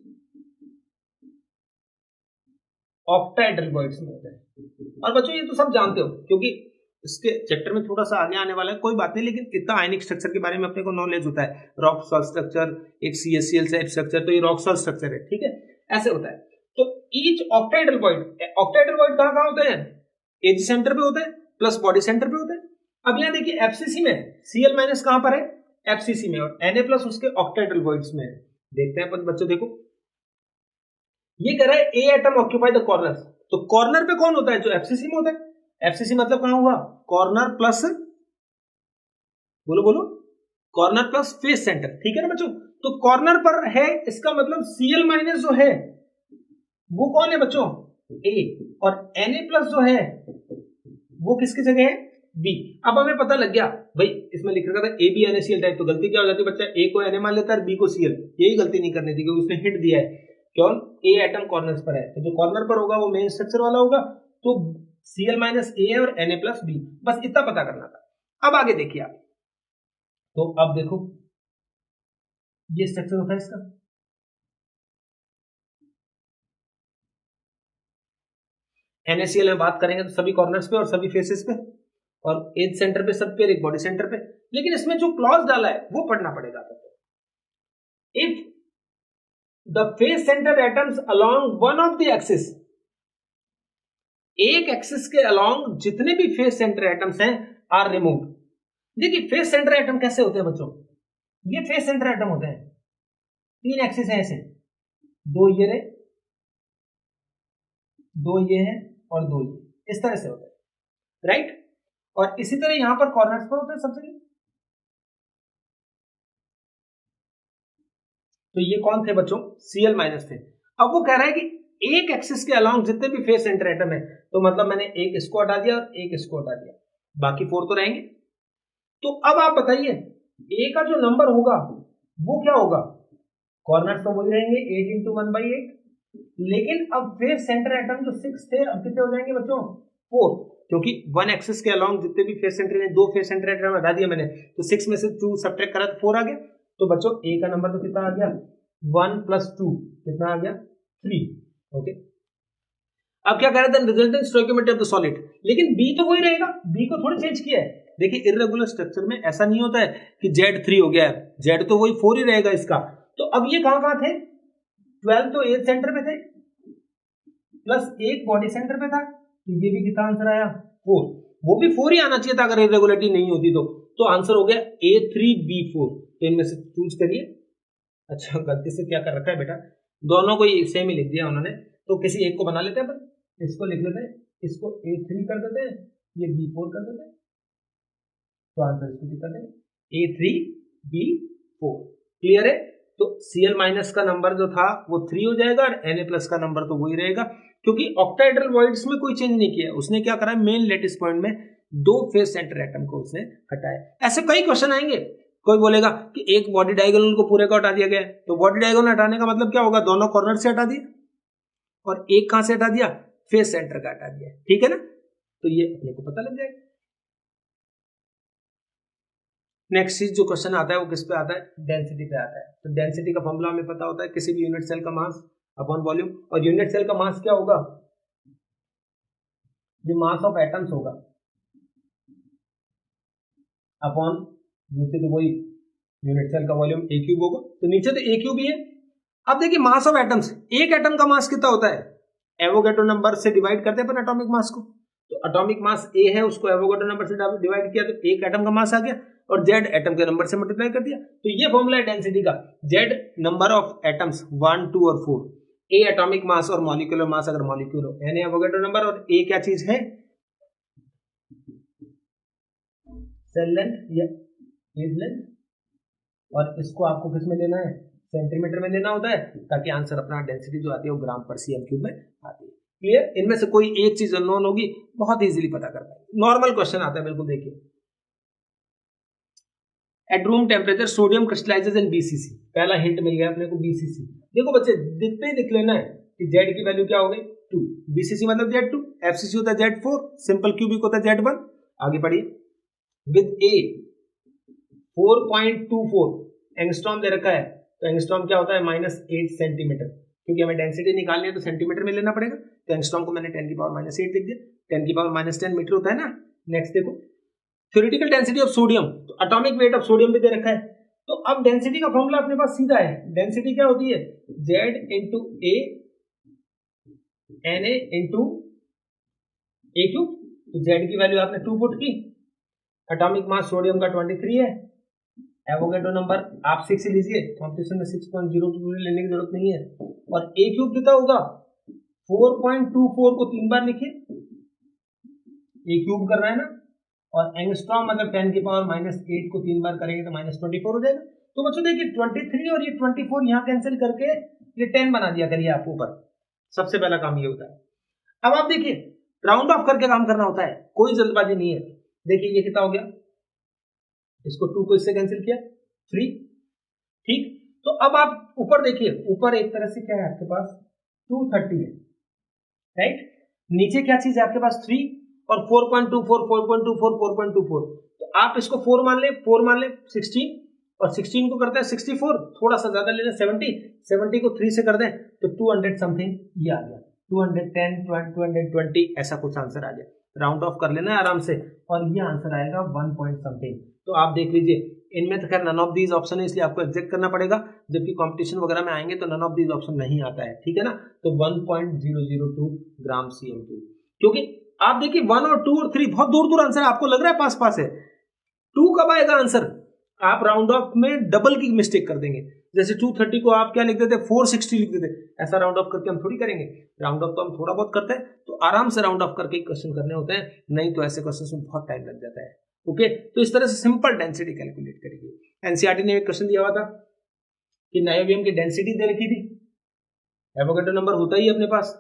ऑक्टाहेड्रल वॉइड्स में होता है। और बच्चों ये तो सब जानते हो क्योंकि इसके चैप्टर में थोड़ा सा आगे आने वाला है, कोई बात नहीं, लेकिन इतना आयनिक स्ट्रक्चर के बारे में अपने को नॉलेज होता है, रॉक सॉल्ट स्ट्रक्चर, एक CaCl टाइप स्ट्रक्चर, तो ये रॉक सॉल्ट स्ट्रक्चर है, ठीक है, ऐसे होता है। तो ईच ऑक्टाहेड्रल वॉइड कहां होते हैं, एज सेंटर पे होता है प्लस बॉडी सेंटर पे होता है। अब यहाँ देखिए FCC में Cl माइनस कहां पर है FCC में, और Na प्लस उसके ऑक्टाहेड्रल वॉइड्स में है। देखते हैं बच्चों, देखो ये कह रहा है A atom occupy the corners, तो कॉर्नर पे कौन होता है जो FCC में होता है, FCC मतलब कहां हुआ कॉर्नर प्लस, बोलो कॉर्नर प्लस फेस सेंटर, ठीक है ना बच्चों। तो कॉर्नर पर है, इसका मतलब Cl माइनस जो है वो कौन है बच्चों A, और Na प्लस जो है वो किसकी जगह है B। अब हमें पता लग गया भाई, इसमें लिख रखा था AB NaCl टाइप, तो गलती क्या हो जाती है बच्चा, A को Na मान लेता है, B को Cl, यही गलती नहीं करनी थी क्योंकि उसने हिंट दिया है क्यों A एटम कॉर्नर्स पर है, तो जो कॉर्नर पर होगा वो मेन स्ट्रक्चर वाला होगा, तो Cl माइनस A है और Na प्लस B, बस इतना पता करना था। अब आगे देखिए आप, तो अब देखो ये स्ट्रक्चर होता है इसका, NaCl में बात करेंगे तो सभी कॉर्नर्स पे और सभी फेसेस पे, और एज सेंटर पे सब पे, एक बॉडी सेंटर पे, लेकिन इसमें जो क्लॉज डाला है वो पढ़ना पड़ेगा। If the face centre atoms along one of the axis, एक एक्सिस के अलोंग जितने भी फेस सेंटर एटम्स हैं आर रिमूव्ड। देखिए फेस सेंटर एटम कैसे होते हैं बच्चों, ये फेस सेंटर एटम होते हैं, 3 एक्सिस है ऐसे, 2 ये रहे, 2 ये है और 2 ये, इस तरह से होता है, राइट। और इसी तरह यहां पर कॉर्नर्स पर होता है सबसे। तो ये कौन थे बच्चों? Cl माइनस थे। अब वो कह रहा है कि एक एक्सिस के अलोंग जितने भी फेस सेंटर एटम है, तो मतलब मैंने एक इसको हटा दिया और एक इसको हटा दिया, बाकी 4 तो रहेंगे। तो अब आप बताइए ए का जो नंबर होगा वो क्या होगा? कॉर्नर्स तो वही रहेंगे 8 इंटू 1/8, लेकिन अब फेस सेंटर एटम जो 6 थे अब कितने हो जाएंगे बच्चों? 4, क्योंकि वन एक्सिस के अलोंग जितने भी फेस सेंटर है, 2 फेस सेंटर एटम हटा दिया मैंने, तो 6 में से 2 सब्ट्रैक्ट करा तो 4 आ गया। तो बच्चों ए का नंबर तो कितना आ गया? 1 + 2 कितना आ गया? 3। ओके, अब क्या कह रहे थे? Resultant stoichiometry of the solid, लेकिन बी तो वही रहेगा, बी को थोड़ी चेंज किया है। देखिए इर्रेगुलर स्ट्रक्चर में ऐसा नहीं होता है कि Z3 हो गया है, Z तो वही 4 ही रहेगा इसका। तो अब ये कहां थे? 12 तो एज सेंटर पे थे प्लस 1 बॉडी सेंटर पे था, तो ये भी कितना आंसर आया? 4। वो भी 4 ही आना चाहिए था अगर इरेगुलरिटी नहीं होती तो आंसर हो गया A3B4। तो इनमें से चूज करिए। अच्छा गलती से क्या कर रखा है बेटा, दोनों को सेम ही लिख दिया उन्होंने, तो किसी एक को बना लेते हैं अपन, इसको लिख लेते हैं, इसको A3 कर देते हैं, ये B4 कर देते हैं, तो आंसर इसको लिख देते हैं A3B4। क्लियर है? तो Cl माइनस का नंबर जो था वो 3 हो जाएगा और Na प्लस का नंबर तो वही रहेगा, क्योंकि ऑक्टाहेड्रल वॉइड्स में कोई चेंज नहीं किया। उसने क्या करा, मेन लेटिस पॉइंट में 2 फेस सेंटर एटम को उसने हटाया। ऐसे कई क्वेश्चन आएंगे। कोई बोलेगा कि एक बॉडी डायगोनल को पूरे को हटा दिया गया है, तो बॉडी डायगोनल हटाने का मतलब क्या होगा? दोनों कॉर्नर से हटा दिया और एक कहां से हटा दिया? फेस सेंटर का हटा दिया, ठीक है ना? तो ये अपने को पता लग जाएगा। नेक्स्ट चीज जो क्वेश्चन आता है वो किस पे आता है? डेंसिटी पे आता है। तो डेंसिटी का फॉर्मूला हमें पता होता है, किसी भी यूनिट सेल का मास अपॉन वॉल्यूम। और यूनिट सेल का मास क्या होगा? जो मास ऑफ एटम्स होगा अपॉन नीचे तो वही यूनिट सेल का वॉल्यूम A क्यूब होगा, तो नीचे तो A क्यूब ही है। अब देखिए मास ऑफ एटम्स, एक एटम का मास कितना होता है? एवोगैड्रो नंबर से डिवाइड करते हैं अपन एटॉमिक मास को। तो एटॉमिक मास A है, उसको एवोगैड्रो नंबर से डिवाइड किया तो एक एटम का मास आ गया, और Z एटम के नंबर से मल्टीप्लाई कर दिया। तो ये फॉर्मूला है डेंसिटी का। Z नंबर ऑफ एटम्स 1, 2 और 4, A एटॉमिक मास और मॉलिक्यूलर मास अगर मॉलिक्यूल हो, N एवोगैड्रो नंबर, और A क्या चीज है? सेल लेंथ या एज लेंथ, और इसको आपको किस में लेना है? सेंटीमीटर में लेना होता है, ताकि आंसर अपना डेंसिटी जो आती है वो ग्राम पर cm क्यूब में आती है। क्लियर? इनमें से कोई एक चीज अननोन होगी, बहुत इजीली पता कर पाएंगे। नॉर्मल क्वेश्चन आता है, बिल्कुल देखिए। At room temperature sodium crystallises in BCC। पहला हिंट मिल गया अपने को, BCC। देखो बच्चे दिखते ही दिख लेना है कि Z की वैल्यू क्या हो गई? 2। BCC मतलब Z2, FCC होता है Z4, सिंपल क्यूबिक होता है Z1। आगे पढ़िए। विद A 4.24 एंगस्ट्रॉम दे रखा है, तो एंगस्ट्रॉम क्या होता है? -8 सेंटीमीटर। क्योंकि हमें डेंसिटी निकालनी है तो सेंटीमीटर में लेना पड़ेगा, तो एंगस्ट्रॉम को मैंने 10⁻⁸ लिख दिया। 10⁻⁻10 मीटर होता है ना। नेक्स्ट देखो, थ्योरेटिकल डेंसिटी ऑफ सोडियम, तो एटॉमिक वेट ऑफ सोडियम भी दे रखा है। तो अब डेंसिटी का फॉर्मूला अपने पास सीधा है। डेंसिटी क्या होती है? Z into A Na into A cube. तो Z की वैल्यू आपने 2 पुट की, एटॉमिक मास सोडियम का 23 है, एवोगैड्रो नंबर आप 6 लीजिए, कॉम्पिटिशन में 6.02 लेने की जरूरत नहीं है, और A क्यूब कितना होगा? 4.24 को 3 बार लिखिए, A क्यूब करना है ना, और एंगस्ट्रॉम अगर 10⁻⁻8 को 3 बार करेंगे तो -24 हो जाएगा। तो बच्चों देखिए 23 और ये 24 यहाँ कैंसिल करके ये 10 बना दिया करिए आप ऊपर। सबसे पहला काम ये होता है। अब आप देखिए राउंड ऑफ करके काम करना होता है, कोई जल्दबाजी नहीं है। देखिए ये कितना हो गया? इसको 2 को इससे कैंसिल किया, 3। ठीक, तो अब आप ऊपर देखिए, ऊपर एक तरह से क्या है आपके पास? 230 है, राइट। नीचे क्या चीज है आपके पास? 3 और 4.24 4.24 4.24। तो आप इसको 4 मान ले, 4 मान ले 16, और 16 को करता है 64, थोड़ा सा ज्यादा ले लें 70, 70 को 3 से कर दें तो 200 समथिंग ये आ गया, 210 220 ऐसा कुछ आंसर आ गया। राउंड ऑफ कर लेना आराम से, और ये आंसर आएगा 1 पॉइंट समथिंग। तो आप देख लीजिए, इनमें तो खैर नन ऑफ दीज ऑप्शन है, इसलिए आपको एग्जैक्ट करना पड़ेगा, जबकि कंपटीशन वगैरह में आएंगे तो नन ऑफ दीज ऑप्शन नहीं आता है, ठीक है ना। तो 1.002 ग्राम cm3, क्योंकि आप देखिए 1 और 2 और 3 बहुत दूर दूर आंसर, आपको लग रहा है पास पास है, 2 कब आएगा आंसर? आप राउंड ऑफ में डबल की मिस्टेक कर देंगे, जैसे 230 को आप क्या लिख देते, 460 लिख देते, ऐसा राउंड ऑफ करके हम थोड़ी करेंगे। राउंड ऑफ तो हम थोड़ा बहुत करते हैं, तो आराम से राउंड ऑफ करके क्वेश्चन करने होते हैं, नहीं तो ऐसे क्वेश्चन में बहुत टाइम लग जाता है। ओके, तो इस तरह से सिंपल डेंसिटी कैलकुलेट करेंगे। एनसीईआरटी ने एक क्वेश्चन दिया हुआ था कि नायोबियम की डेंसिटी दे रखी थी, एवोगैड्रो नंबर होता ही अपने पास,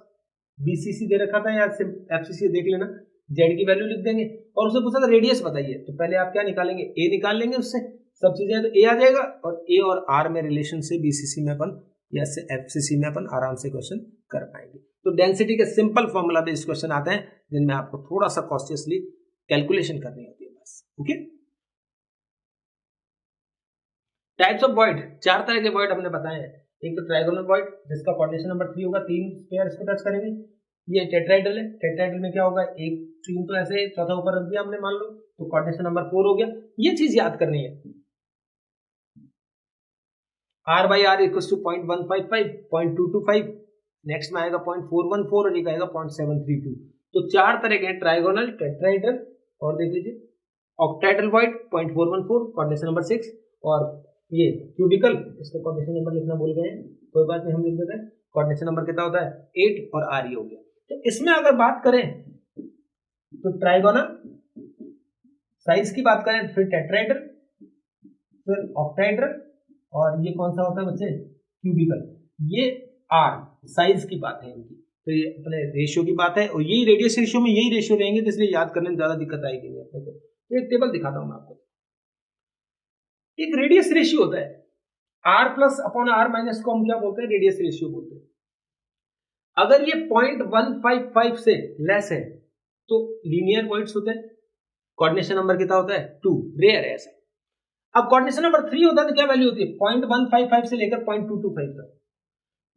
बीसीसी दे रखा था या एफसीसी देख लेना, जेड की वैल्यू लिख देंगे और उससे पूछा था रेडियस बताइए, तो पहले आप क्या निकालेंगे, ए निकाल लेंगे, उससे सब चीजें तो ए आ जाएगा और ए और आर में रिलेशन से बीसीसी में अपन या से एफसीसी में अपन आराम से क्वेश्चन कर पाएंगे। तो डेंसिटी के सिंपल फॉर्मूला बेस्ड क्वेश्चन आते हैं जिनमें आपको थोड़ा सा कॉन्शियसली कैलकुलेशन करनी होती है बस। ओके, टाइप्स ऑफ वॉइड, 4 तरह के वॉइड हमने बताए हैं। एक तो ट्रायगोनल वॉइड जिसका कोऑर्डिनेशन नंबर 3 होगा, 3 पेयर इसको टच करेंगे। ये टेट्राइडल है, टेट्राइडल में क्या होगा, एक 3 तो ऐसे चौथा ऊपर रख दिया हमने मान लो, तो कोऑर्डिनेशन नंबर 4 हो गया। ये चीज याद करनी है, r by r equals to 0.155, 0.225, next में आएगा 0.414 और एक आएगा 0.732। तो 4 तरह के हैं, ट्रायगोनल, टेट्राइडल और देख लीजिए ऑक्टाइडल वॉइड 0.414 कोऑर्डिनेशन नंबर 6, और ये क्यूबिकल, इसका कोऑर्डिनेशन नंबर लिखना भूल गए हैं, कोई बात नहीं हम लिख देते हैं, कोऑर्डिनेशन नंबर कितना होता है 8 और r हो गया। तो इसमें अगर बात करें तो ट्रायगोनल साइज की बात करें, फिर टेट्राइडल, फिर ऑक्टाइडल और ये कौन सा होता है बच्चे, क्यूबिकल। ये r साइज की बात है इनकी, तो ये अपने रेशियो की बात है और यही रेडियस रेशियो में यही रेशियो रहेंगे, तो इसलिए याद करने में ज्यादा दिक्कत आएगी नहीं अपने को। तो एक टेबल दिखाता हूं मैं आपको, एक रेडियस रेशियो होता है, r plus upon r minus को हम क्या बोलते हैं, रेडियस रेशियो बोलते हैं। अगर ये 0.155 से लेस है तो लीनियर वॉइड्स होते हैं, कोऑर्डिनेशन नंबर कितना होता है 2, रेयर है ऐसा। अब कोऑर्डिनेशन नंबर 3 होता है तो क्या वैल्यू होती है 0.155 से लेकर 0.225 तक,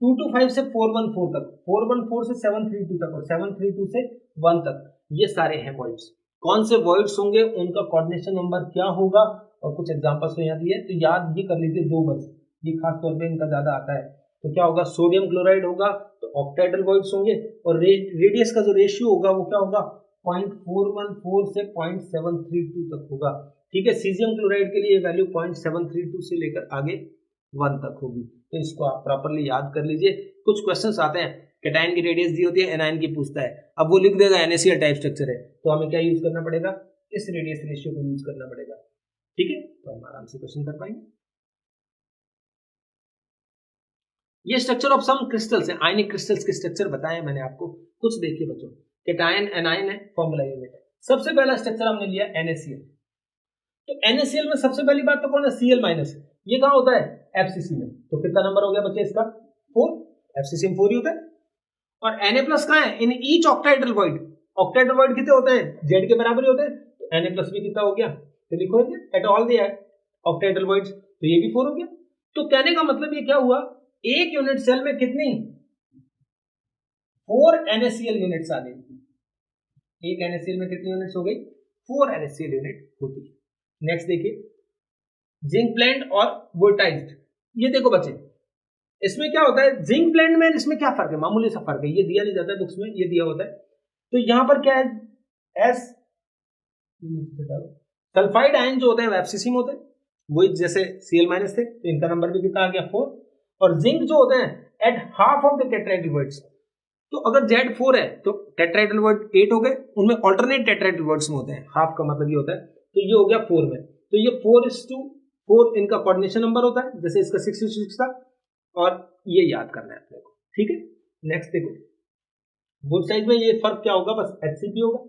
225 से 414 तक, 414 से 732 तक और 732 से 1 तक, ये सारे हैं वॉइड्स। कौन से वॉइड्स होंगे उनका कोऑर्डिनेशन नंबर क्या होगा, और कुछ एग्जांपल्स तो यहाँ दिए, तो याद ये कर लीजिए 2 बस, ये खास तौर पे इनका ज्यादा आता है। तो क्या होगा, सोडियम क्लोराइड होगा तो ऑक्टाइडल वॉइड्स होंगे, और रेडियस का जो रेशियो होगा वो क्या होगा 0.414 से 0.732 तक होगा। ठीक है, सीजियम क्लोराइड के लिए वैल्यू 0.732 से लेकर आगे 1 तक होगी। तो इसको आप प्रॉपरली याद कर लीजिए। कुछ क्वेश्चंस आते हैं, कैटायन की रेडियस दी होती है, एनायन की पूछता है, अब वो लिख देगा NaCl टाइप स्ट्रक्चर है, तो हमें क्या यूज करना पड़ेगा, इस रेडियस रेशियो को यूज करना पड़ेगा। ठीक है, तो हम आराम से क्वेश्चन कर पाएंगे। ये स्ट्रक्चर ऑफ सम क्रिस्टल्स है, आयनिक क्रिस्टल्स के स्ट्रक्चर बताए मैंने आपको, कुछ देखिए बच्चों। कैटायन एनायन है, फॉर्मूला यूनिट है। सबसे पहला स्ट्रक्चर हमने लिया NaCl, तो NaCl में सबसे पहली बात तो कौन है, Cl माइनस, ये कहां होता है FCC में, तो कितना नंबर हो गया बच्चे इसका 4, FCC में 4 ही होता है। और Na प्लस कहां है, इन ईच ऑक्टाइडल वॉइड, ऑक्टाइडल वॉइड कितने होते हैं, Z के बराबर ही होते हैं, तो Na प्लस भी कितना हो गया, तो लिखो एट ऑल द ऑक्टाइडल वॉइड्स, तो ये भी 4 हो गया। तो कहने का मतलब ये क्या हुआ, एक यूनिट सेल में कितनी 4 NaCl यूनिट्स आ गई, एक NaCl में कितनी यूनिट्स हो गई, 4 NaCl यूनिट होती है। नेक्स्ट देखिए, जिंक ब्लेंड और वोल्टाइज्ड, ये देखो बच्चे इसमें क्या होता है, जिंक ब्लेंड में इसमें क्या फर्क है, मामूली सा फर्क है, ये दिया नहीं जाता है बुक्स में, ये दिया होता है। तो यहां पर क्या है, एस सल्फाइड आयन जो होते हैं एफसीसी में होते हैं, वही जैसे Cl माइनस थे, तो इनका नंबर भी कितना आ गया 4। और जिंक जो होते हैं at half of the टेट्राइडल voids, तो अगर Z4 है तो टेट्राइडल वॉइड 8 हो गए, उनमें ऑल्टरनेट टेट्राइडल वॉइड्स में होते हैं, हाफ का मतलब ये होता है, तो ये हो गया 4 में, तो ये 4:4 इनका कोऑर्डिनेशन नंबर होता है, जैसे इसका 6:6 था, और ये याद करना है अपने को। ठीक है, नेक्स्ट देखो, बोथ साइड में ये फर्क क्या होगा, बस HCP होगा,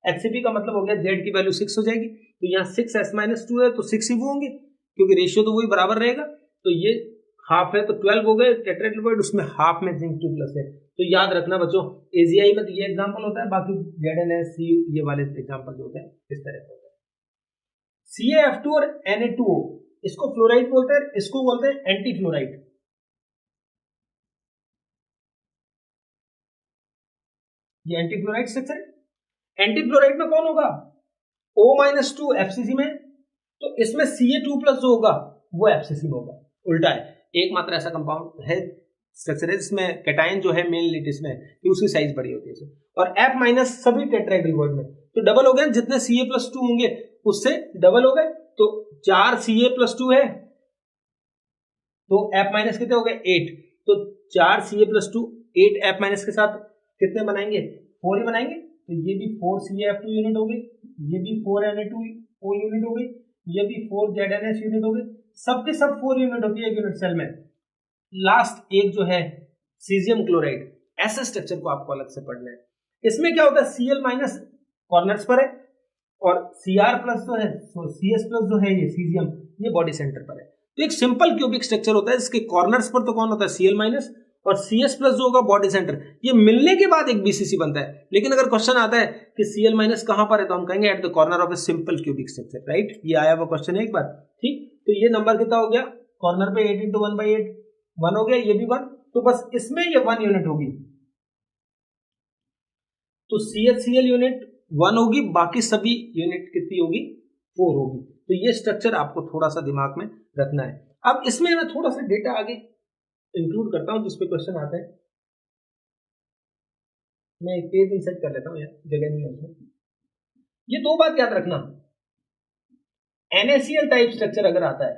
HCP का मतलब हो गया Z की वैल्यू 6 हो जाएगी, तो यहाँ 6s-2 है तो 6 ही वो होंगे, क्योंकि रेशियो तो वही बराबर रहेगा, तो ये हाफ है तो 12 हो गए टेट्राइडल वॉइड, उसमें हाफ में जिंक 2 प्लस है। तो याद रखना बच्चों, AgI में तो ये एग्जांपल होता है, बाकी ZnS ये वाले एग्जांपल जो होते हैं इस तरह से होता है। CaF2 और Na2O, इसको फ्लोराइड बोलते हैं, इसको बोलते हैं एंटी फ्लोराइड। ये एंटी फ्लोराइड स्ट्रक्चर है। एंटी फ्लोराइड में कौन होगा, O-2 FCC में, तो इसमें Ca2+ जो होगा वो FCC में होगा, उल्टा है। एकमात्र ऐसा कंपाउंड है, स्ट्रक्चर है जिसमें कैटायन जो है मेन लिटिस में कि उसकी साइज बड़ी होती है, और F- सभी टेट्राइडल वॉइड में, तो डबल हो गए, जितने Ca+2 होंगे उससे डबल हो गए, तो 4 Ca+2 है तो F माइनस कितने हो गए 8, तो 4 Ca+2 8 F माइनस के साथ कितने बनाएंगे 4 ही बनाएंगे, तो ये भी 4 CaF2 यूनिट हो गई, ये भी 4 Na2O यूनिट हो गई, ये भी 4 ZnS यूनिट हो गई, सबके सब 4 यूनिट होती है एक यूनिट सेल में। लास्ट एक जो है सीजियम क्लोराइड, ऐसे स्ट्रक्चर को आपको अलग से पढ़ना है। इसमें क्या होता है Cl माइनस कॉर्नर्स पर है और Cr प्लस जो है Cs प्लस जो है ये सीजियम ये बॉडी सेंटर पर है। तो एक सिंपल क्यूबिक स्ट्रक्चर होता है, इसके कॉर्नर्स पर तो कौन होता है Cl माइनस और Cs प्लस जो होगा बॉडी सेंटर, ये मिलने के बाद एक BCC बनता है। लेकिन अगर क्वेश्चन आता है कि Cl माइनस कहां पर है तो हम कहेंगे at the corner of a simple cubic structure, right. ये आया हुआ क्वेश्चन है एक बार, ठीक। तो ये नंबर कितना हो गया कॉर्नर पे 8 × 1/8 1 हो गया, ये भी 1, तो बस इसमें ये 1 यूनिट होगी, तो CHCl यूनिट 1 होगी, बाकी सभी यूनिट कितनी होगी 4 होगी। तो ये स्ट्रक्चर आपको थोड़ा सा दिमाग में रखना है। अब इसमें मैं थोड़ा सा डेटा आगे इंक्लूड करता हूं जिसपे क्वेश्चन आते हैं। मैं एक पेज इंसर्ट कर लेता हूं, यार जगह नहीं है उसमें। ये दो बात याद रखना, NaCl टाइप स्ट्रक्चर अगर आता है,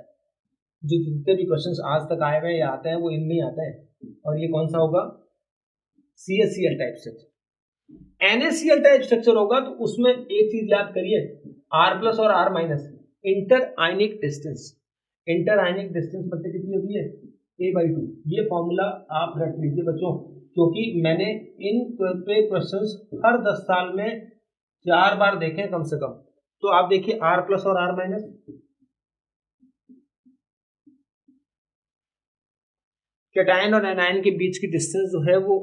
जो जितने भी क्वेश्चंस आज तक आए हुए या आते हैं वो इनमें आता है, और ये कौन सा होगा CHCl type structure. NaCl type structure होगा तो उसमें एक चीज याद करिए, R प्लस और R माइनस इंटर आयनिक डिस्टेंस, इंटर आयनिक डिस्टेंस पता कितनी होती है A/2। ये फॉर्मूला आप रख लीजिए बच्चों, क्योंकि मैंने इन पे क्वेश्चंस हर 10 साल में 4 बार देखे कम से कम। तो आप देखिए R प्लस और R माइनस, कैटायन और एनायन के बीच की डिस्टेंस जो है वो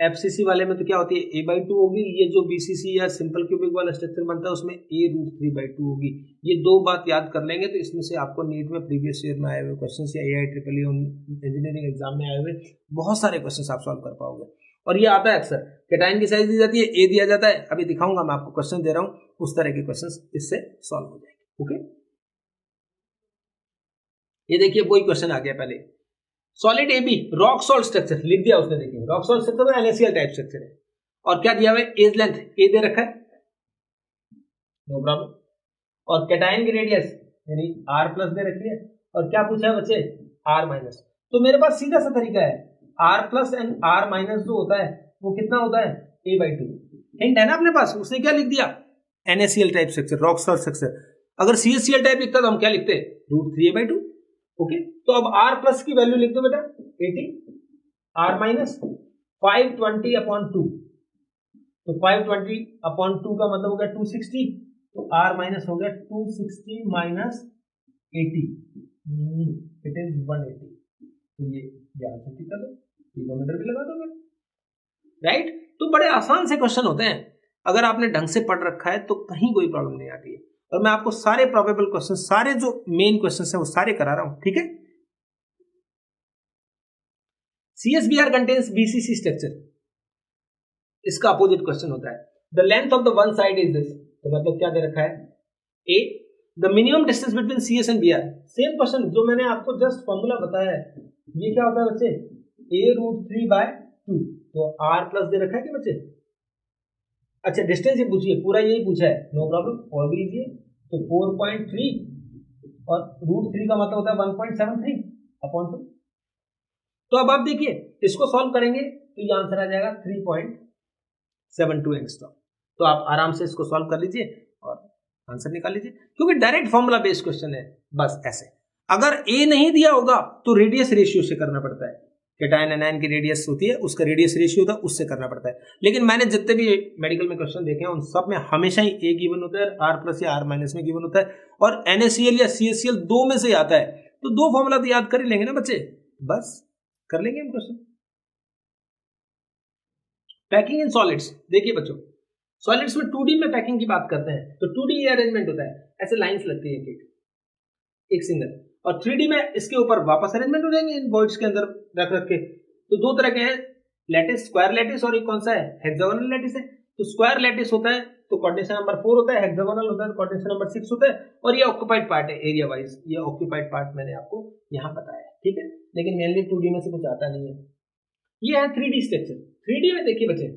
FCC वाले में तो क्या होती है A/2 होगी, ये जो BCC या सिंपल क्यूबिक वाला स्ट्रक्चर बनता है उसमें A√3/2 होगी। ये दो बात याद कर लेंगे तो इसमें से आपको नीट में प्रीवियस ईयर में आए हुए क्वेश्चंस या AIEEE इंजीनियरिंग एग्जाम में आए हुए बहुत सारे क्वेश्चंस आप सॉल्व कर पाओगे। और ये आता है अक्सर, कैटायन की साइज दी जाती है, A दिया जाता है, अभी दिखाऊंगा मैं आपको क्वेश्चन दे रहा हूँ, उस तरह के क्वेश्चन इससे सॉल्व हो जाएंगे। ओके, ये देखिए वही क्वेश्चन आ गया पहले, solid AB rock salt structure लिख दिया उसने, देखिए रॉक सॉल्ट स्ट्रक्चर में NaCl टाइप स्ट्रक्चर है, और क्या दिया हुआ है एज लेंथ A दे रखा है, नो प्रॉब्लम, और कैटायन की रेडियस यानी R प्लस दे रखी है, और क्या पूछा है बच्चे R माइनस। तो मेरे पास सीधा सा तरीका है, R plus and R minus जो होता है वो कितना होता है A/2। हिंट है ना अपने पास, उसने क्या लिख दिया NaCl type structure rock salt structure. अगर CHCl टाइप लिखता तो हम क्या लिखते √3A/2। ओके, तो अब R प्लस की वैल्यू लिख दो बेटा 80, R माइनस 520/2, तो 520/2 का मतलब हो गया 260, तो R माइनस हो गया 260 माइनस 80, इट इज 180। तो ये यहां से टिक कर दो, पिकोमीटर भी लगा दोगे, राइट। तो बड़े आसान से क्वेश्चन होते हैं, अगर आपने ढंग से पढ़ रखा है तो कहीं कोई प्रॉब्लम नहीं आती है। और मैं आपको सारे प्रोबेबल क्वेश्चन, सारे जो मेन क्वेश्चन हैं वो सारे करा रहा हूं, ठीक है। CSBr कंटेन्स BCC स्ट्रक्चर, इसका अपोजिट क्वेश्चन होता है, the length of the one side is this, तो मतलब क्या दे रखा है A, the minimum distance between CS and Br। Same question जो मैंने आपको जस्ट फॉर्मूला बताया है, ये क्या होता है बच्चे A√3/2, तो R प्लस दे रखा है कि बच्चे, अच्छा डिस्टेंस ही पूछिए, पूरा यही पूछा है, नो प्रॉब्लम, और भी लीजिए, तो 4.3 और √3 का मतलब होता है 1.73/2। तो अब आप देखिए इसको सॉल्व करेंगे तो ये आंसर आ जाएगा 3.72 एंगस्ट्रॉम। तो आप आराम से इसको सॉल्व कर लीजिए और आंसर निकाल लीजिए, क्योंकि डायरेक्ट फॉर्मूला बेस्ड क्वेश्चन है, बस ऐसे। अगर A नहीं दिया होगा तो रेडियस रेशियो से करना पड़ता है, कैटायन एनायन की रेडियस होती है उसका रेडियस रेशियो होता है उससे करना पड़ता है। लेकिन मैंने जितने भी मेडिकल में क्वेश्चन देखे हैं उन सब में हमेशा ही A गिवन होता है, R प्लस या R माइनस में गिवन होता है, और NaCl या CHCl दो में से आता है, तो दो फॉर्मूला तो याद कर ही लेंगे ना बच्चे, बस कर लेंगे हम क्वेश्चन। पैकिंग इन सॉलिड्स, देखिए बच्चों सॉलिड्स में 2D में पैकिंग की बात करते हैं तो 2D ये अरेंजमेंट होता है, ऐसे लाइंस लगती है एक सिंगल, और 3D में इसके ऊपर वापस अरेंजमेंट हो जाएंगे इन वॉइड्स के अंदर रख रख के। तो दो तरह के हैं लैटिस, स्क्वायर लैटिस, और एक कौन सा है हेक्सागोनल लैटिस है। तो स्क्वायर लैटिस होता है तो कोऑर्डिनेशन नंबर 4 होता है, हेक्सागोनल होता है तो कोऑर्डिनेशन नंबर 6 होता है, और ये ऑक्यूपाइड पार्ट है एरिया वाइज, ये ऑक्यूपाइड पार्ट मैंने आपको यहाँ बताया है, ठीक है। लेकिन मेनली 2D में से कुछ आता नहीं है। ये है 3D स्ट्रक्चर। 3D में देखिए बच्चे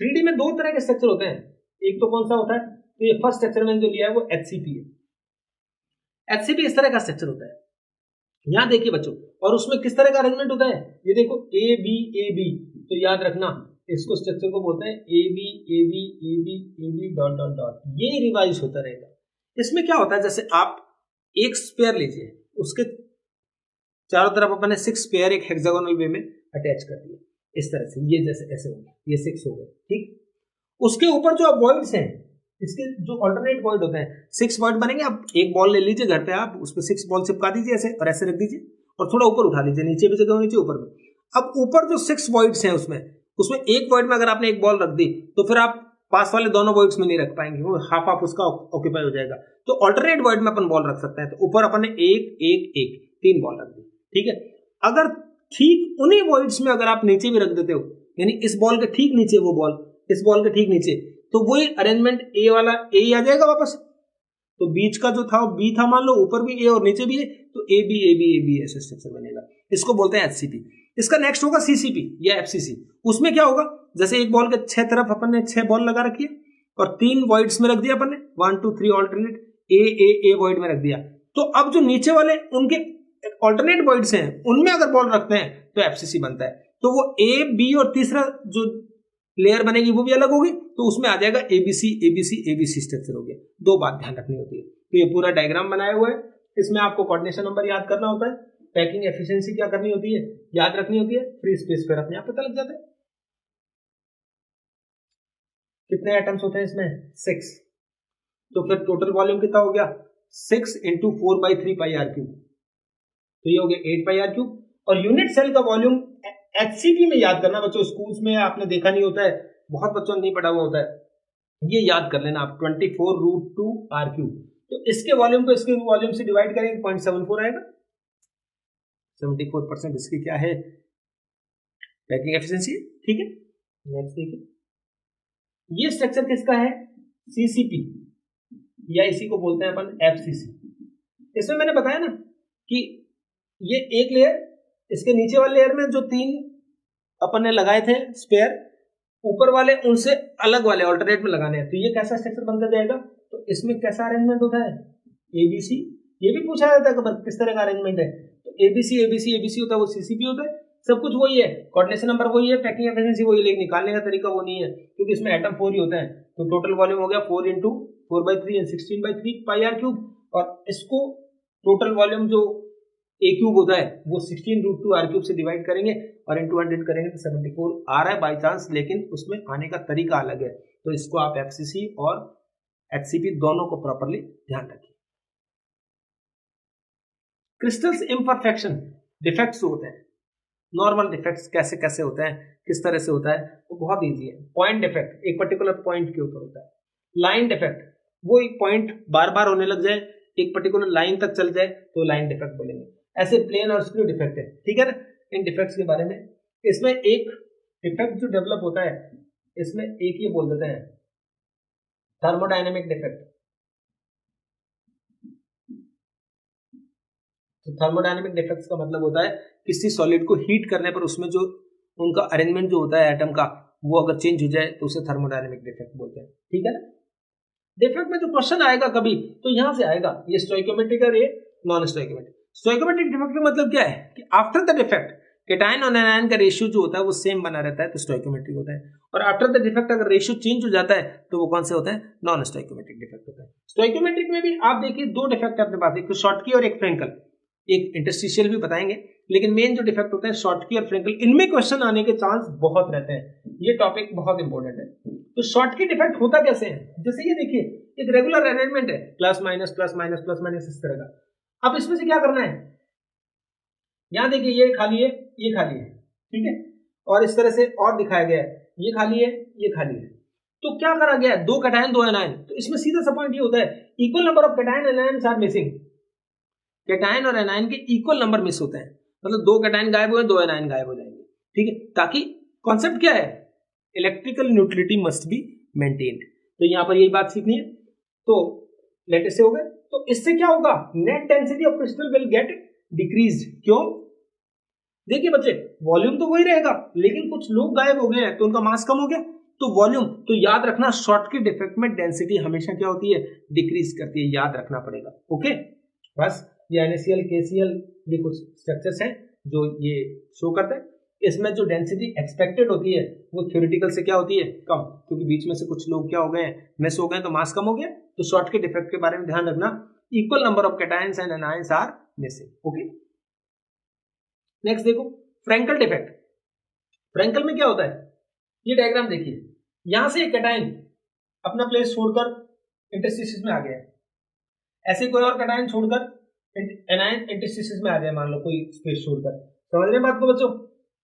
3D में दो तरह के स्ट्रक्चर होते हैं, एक तो कौन सा होता है, तो ये फर्स्ट स्ट्रक्चर मैंने जो लिया है वो HCP है। HCP इस तरह का स्ट्रक्चर होता है, यहाँ देखिए बच्चों, और उसमें किस तरह का अरेंजमेंट होता है, ये देखो ए बी, तो याद रखना इसको स्ट्रक्चर को बोलते हैं A B dot dot dot, ये रिवाइज होता रहेगा। इसमें क्या होता है, जैसे आप एक स्पेयर लीजिए, उसके चारों तरफ अपन ने 6 पेयर एक हेक्सागोनल वे में अटैच कर दिया इस तरह से, ये जैसे ऐसे हो गए, ये 6 हो गए, ठीक। उसके ऊपर जो वॉइड्स हैं, इसके जो अल्टरनेट वॉइड होते हैं, 6 वॉइड बनेंगे। अब एक बॉल ले लीजिए घर पे, आप उसमें 6 बॉल चिपका दीजिए ऐसे और ऐसे रख दीजिए और थोड़ा ऊपर उठा लीजिए, नीचे भी जगह होनी चाहिए, ऊपर में। अब ऊपर जो 6 वॉइड्स हैं उसमें एक वॉइड में अगर आपने एक बॉल रख दी तो फिर आप पास वाले दोनों वॉइड्स में नहीं रख पाएंगे, वो हाफ उसका ऑक्यूपाई हो जाएगा। तो अल्टरनेट वॉइड में अपन बॉल रख सकते हैं, तो ऊपर अपन ने एक 3 बॉल रख दी, ठीक है। अगर ठीक उन्हीं वॉइड्स में अगर आप नीचे भी रख देते हो, यानी इस बॉल के ठीक नीचे वो बॉल, इस बॉल के ठीक नीचे, तो वही अरेंजमेंट ए वाला ए ही आ जाएगा वापस। तो बीच का जो था वो बी था, मान लो ऊपर भी ए और नीचे भी है, तो ए बी ऐसे स्ट्रक्चर बनेगा। इसको बोलते हैं एचसीपी। इसका नेक्स्ट होगा सीसीपी या एफसीसी। उसमें क्या होगा, जैसे एक बॉल के 6 तरफ अपन ने 6 बॉल लगा रखी है और 3 वॉइड्स में रख दिया अपन ने, 1 2 3 ऑल्टरनेट ए वॉइड में रख दिया। तो अब जो नीचे वाले उनके ऑल्टरनेट वॉइड्स हैं, उनमें अगर बॉल रखते हैं तो एफसीसी बनता है। तो वो ए बी और तीसरा जो लेयर बनेगी वो भी अलग होगी, तो उसमें आ जाएगा एबीसी स्ट्रक्चर हो गया। 2 बात ध्यान रखनी होती है। तो ये पूरा डायग्राम बनाया हुआ है, इसमें आपको कोऑर्डिनेशन नंबर याद करना होता है, पैकिंग एफिशिएंसी क्या करनी होती है, याद रखनी होती है, फ्री स्पेस फिर अपने आप पता लग जाता है। कितने एटम्स होते हैं इसमें, 6। तो फिर टोटल वॉल्यूम कितना हो गया, 6 × 4/3 पाई आर क्यूब, तो ये हो गया 8 पाई आर क्यूब। और यूनिट सेल का वॉल्यूम एचसीपी में याद करना बच्चों, स्कूल्स में आपने देखा नहीं होता है, बहुत बच्चों ने नहीं पढ़ा हुआ होता है, ये याद कर लेना आप, 24√2 आर क्यूब। तो इसके वॉल्यूम को इसके वॉल्यूम से डिवाइड करेंगे 0.74 आएगा। 74% इसकी क्या है, पैकिंग एफिशिएंसी, ठीक है। नेक्स्ट देखिए, ये स्ट्रक्चर किसका है, सीसीपी, या इसी को बोलते हैं अपन एफसीसी। इसमें मैंने बताया ना कि ये एक लेयर, इसके नीचे वाले लेयर में जो 3 अपन ने लगाए थे स्पेयर, ऊपर वाले उनसे अलग वाले अल्टरनेट में लगाने हैं, तो ये कैसा स्ट्रक्चर बनकर जाएगा। तो इसमें कैसा अरेंजमेंट होता है, एबीसी, ये भी पूछा जाता है किस तरह का अरेंजमेंट है, तो एबीसी होता है, वो सीसीपी होता है, सब कुछ वही है, कोऑर्डिनेशन नंबर वही है, पैकिंग एफिशिएंसी वही है, लेकिन निकालने का तरीका वो नहीं है, क्योंकि इसमें एटम 4 ही होता है। तो टोटल वॉल्यूम हो गया 4 × 4/3 and 16/3 पाई आर क्यूब, और इसको टोटल वॉल्यूम जो ए क्यूब होता है वो 16√2 आर क्यूब से डिवाइड करेंगे और इनटू 100 करेंगे तो 74 आ रहा है बाई चांस, लेकिन उसमें आने का तरीका अलग है। तो इसको आप एफसीसी और एचसीपी दोनों को प्रॉपरली ध्यान रखिए। क्रिस्टल्स इम्परफेक्शन, डिफेक्ट्स होते हैं, नॉर्मल डिफेक्ट्स कैसे कैसे होते हैं, किस तरह से होता है, वो तो बहुत ईजी है। पॉइंट डिफेक्ट, एक पर्टिकुलर पॉइंट के ऊपर होता है। लाइन डिफेक्ट, वो एक पॉइंट बार बार होने लग जाए, एक पर्टिकुलर लाइन तक चल जाए तो लाइन डिफेक्ट बोलेंगे। ऐसे प्लेन और स्क्रू डिफेक्ट है, ठीक है ना। इन डिफेक्ट्स के बारे में, इसमें एक डिफेक्ट जो डेवलप होता है, इसमें एक ये बोल देते हैं थर्मोडायनेमिक डिफेक्ट। तो थर्मोडायनेमिक डिफेक्ट्स का मतलब होता है किसी सॉलिड को हीट करने पर उसमें जो उनका अरेंजमेंट जो होता है एटम का, वो अगर चेंज हो जाए तो उसे थर्मोडायनेमिक डिफेक्ट बोलते हैं, ठीक है ना। डिफेक्ट में जो क्वेश्चन आएगा कभी तो यहां से आएगा, ये स्टोइकोमेट्रिक और ये नॉन स्टोइकोमेट्रिक। स्टोइकोमेट्रिक डिफेक्ट का मतलब क्या है कि आफ्टर द डिफेक्ट केटायन और एनायन का रेशियो जो होता है वो सेम बना रहता है, तो स्टोइकोमेट्रिक होता है। और आफ्टर द डिफेक्ट अगर रेशियो चेंज हो जाता है तो वो कौन से होता है, नॉन स्टोइकोमेट्रिक डिफेक्ट होता है। स्टोइकोमेट्रिक में भी आप देखिए 2 डिफेक्ट अपने पास, एक तो शॉर्टकी और एक फ्रेंकल, एक इंटरस्टिशियल भी बताएंगे, लेकिन मेन जो डिफेक्ट होता है शॉर्टकी और फ्रेंकल, इनमें क्वेश्चन आने के चांस बहुत रहते हैं, ये टॉपिक बहुत इंपॉर्टेंट है। तो शॉर्टकी डिफेक्ट होता कैसे है, जैसे ये देखिए एक रेगुलर अरेंजमेंट है, plus minus plus minus plus minus इस तरह का। अब इसमें से क्या करना है, यहां देखिए ये खाली है, ये खाली है, ठीक है, और इस तरह से और दिखाया गया है, ये खाली है, ये खाली है। तो क्या करा गया है, 2 कैटायन 2 एनायन, तो इसमें सीधा सा पॉइंट ये होता है equal number of cation and anions are missing. Cation और एनायन के इक्वल नंबर मिस होते हैं, मतलब 2 कैटायन गायब हुए 2 एनायन गायब हो जाएंगे, ठीक है। ताकि कॉन्सेप्ट क्या है, electrical neutrality must be maintained. तो यहां पर यही बात सीखनी है। तो लेटेस्ट से हो गए, तो इससे क्या होगा, net density of crystal will get decrease. क्यों, देखिए बच्चे वॉल्यूम तो वही रहेगा, लेकिन कुछ लोग गायब हो गए हैं तो उनका मास कम हो गया, तो वॉल्यूम, तो याद रखना शॉर्टकी डिफेक्ट में डेंसिटी हमेशा क्या होती है, डिक्रीज करती है, याद रखना पड़ेगा। ओके, बस ये NaCl, KCl, ये कुछ स्ट्रक्चर्स हैं जो ये शो करते हैं। इसमें जो डेंसिटी एक्सपेक्टेड होती है वो थ्योरेटिकल से क्या होती है, कम, क्योंकि बीच में से कुछ लोग क्या हो गए, मिस हो गए, तो मास कम हो गया। तो शॉर्टकट इफेक्ट के बारे में ध्यान रखना, equal number of cations and anions are missing. Okay, next देखो फ्रैंकल डिफेक्ट। फ्रैंकल में क्या होता है, ये डायग्राम देखिए, यहां से कैटायन अपना प्लेस छोड़कर इंटरस्टिशियस में आ गया, ऐसे कोई और कैटायन छोड़कर एनायन इंटरस्टिशियस में आ जाए, मान लो कोई स्पेस छोड़कर, समझ रहे हैं बात को बच्चों।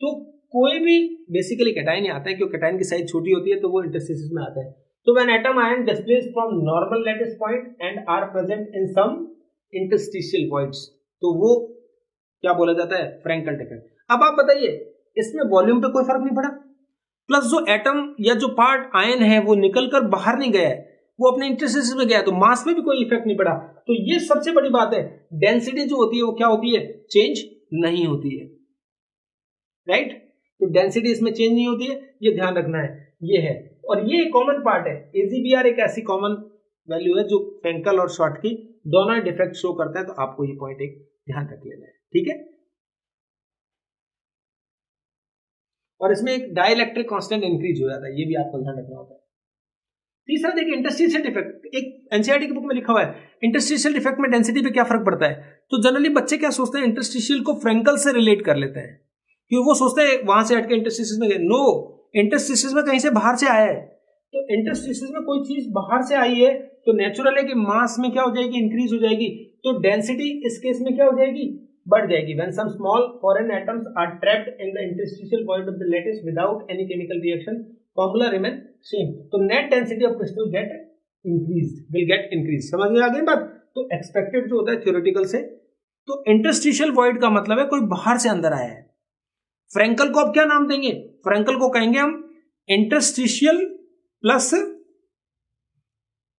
तो कोई भी बेसिकली कैटायन ही आता है, क्योंकि कैटायन की साइज छोटी होती है तो वो इंटरस्टिशियस में आता है। तो when atom ion displace from normal lattice point and are present in some interstitial voids, तो वो क्या बोला जाता है, फ्रैंकल डिफेक्ट। अब आप बताइए, इसमें वॉल्यूम पे कोई फर्क नहीं पड़ा, प्लस जो एटम या जो पार्ट आयन है वो निकलकर बाहर नहीं गया है, वो अपने इंटरस्टिशियस में गया, तो मास में भी कोई इफेक्ट नहीं पड़ा। तो ये सबसे बड़ी बात है, डेंसिटी जो होती है वो क्या होती है, चेंज नहीं होती है, राइट। तो डेंसिटी इसमें चेंज नहीं होती है, ये ध्यान रखना है, ये है। और ये कॉमन पार्ट है, AgBr एक ऐसी कॉमन वैल्यू है जो फ्रैंकल और शॉर्ट की दोनों डिफेक्ट शो करता है, तो आपको ये पॉइंट एक ध्यान रख लेना है, ठीक है। और इसमें एक डाइलेक्ट्रिक कांस्टेंट इंक्रीज हो जाता है, ये भी आपको ध्यान रखना होता है। तीसरा देखिए इंटरस्टिशियल डिफेक्ट, एक एनसीईआरटी की बुक में लिखा हुआ है इंटरस्टिशियल डिफेक्ट में डेंसिटी पे क्या फर्क पड़ता है। तो जनरली बच्चे क्या सोचते हैं, इंटरस्टिशियल को फ्रैंकल से रिलेट कर लेते हैं, क्योंकि वो सोचते हैं वहां से हटके इंटरस्टिशियल में गए। नो, इंटरस्टिशियल में कहीं से बाहर से आया है, तो इंटरस्टिशियल में कोई चीज बाहर से आई है तो नेचुरल है कि मास में क्या हो जाएगी, इंक्रीज हो जाएगी, तो डेंसिटी इस केस में क्या हो जाएगी, बढ़ जाएगी। When some small foreign atoms are trapped in the interstitial void of the lattice without any chemical reaction, formula remain same. तो net density of crystal will get increased. समझ में आ गई बात। तो expected जो होता है theoretical से, तो interstitial void का मतलब है कोई बाहर से अंदर आया है। फ्रैंकल को अब क्या नाम देंगे, फ्रैंकल को कहेंगे हम इंटरस्टिशियल प्लस,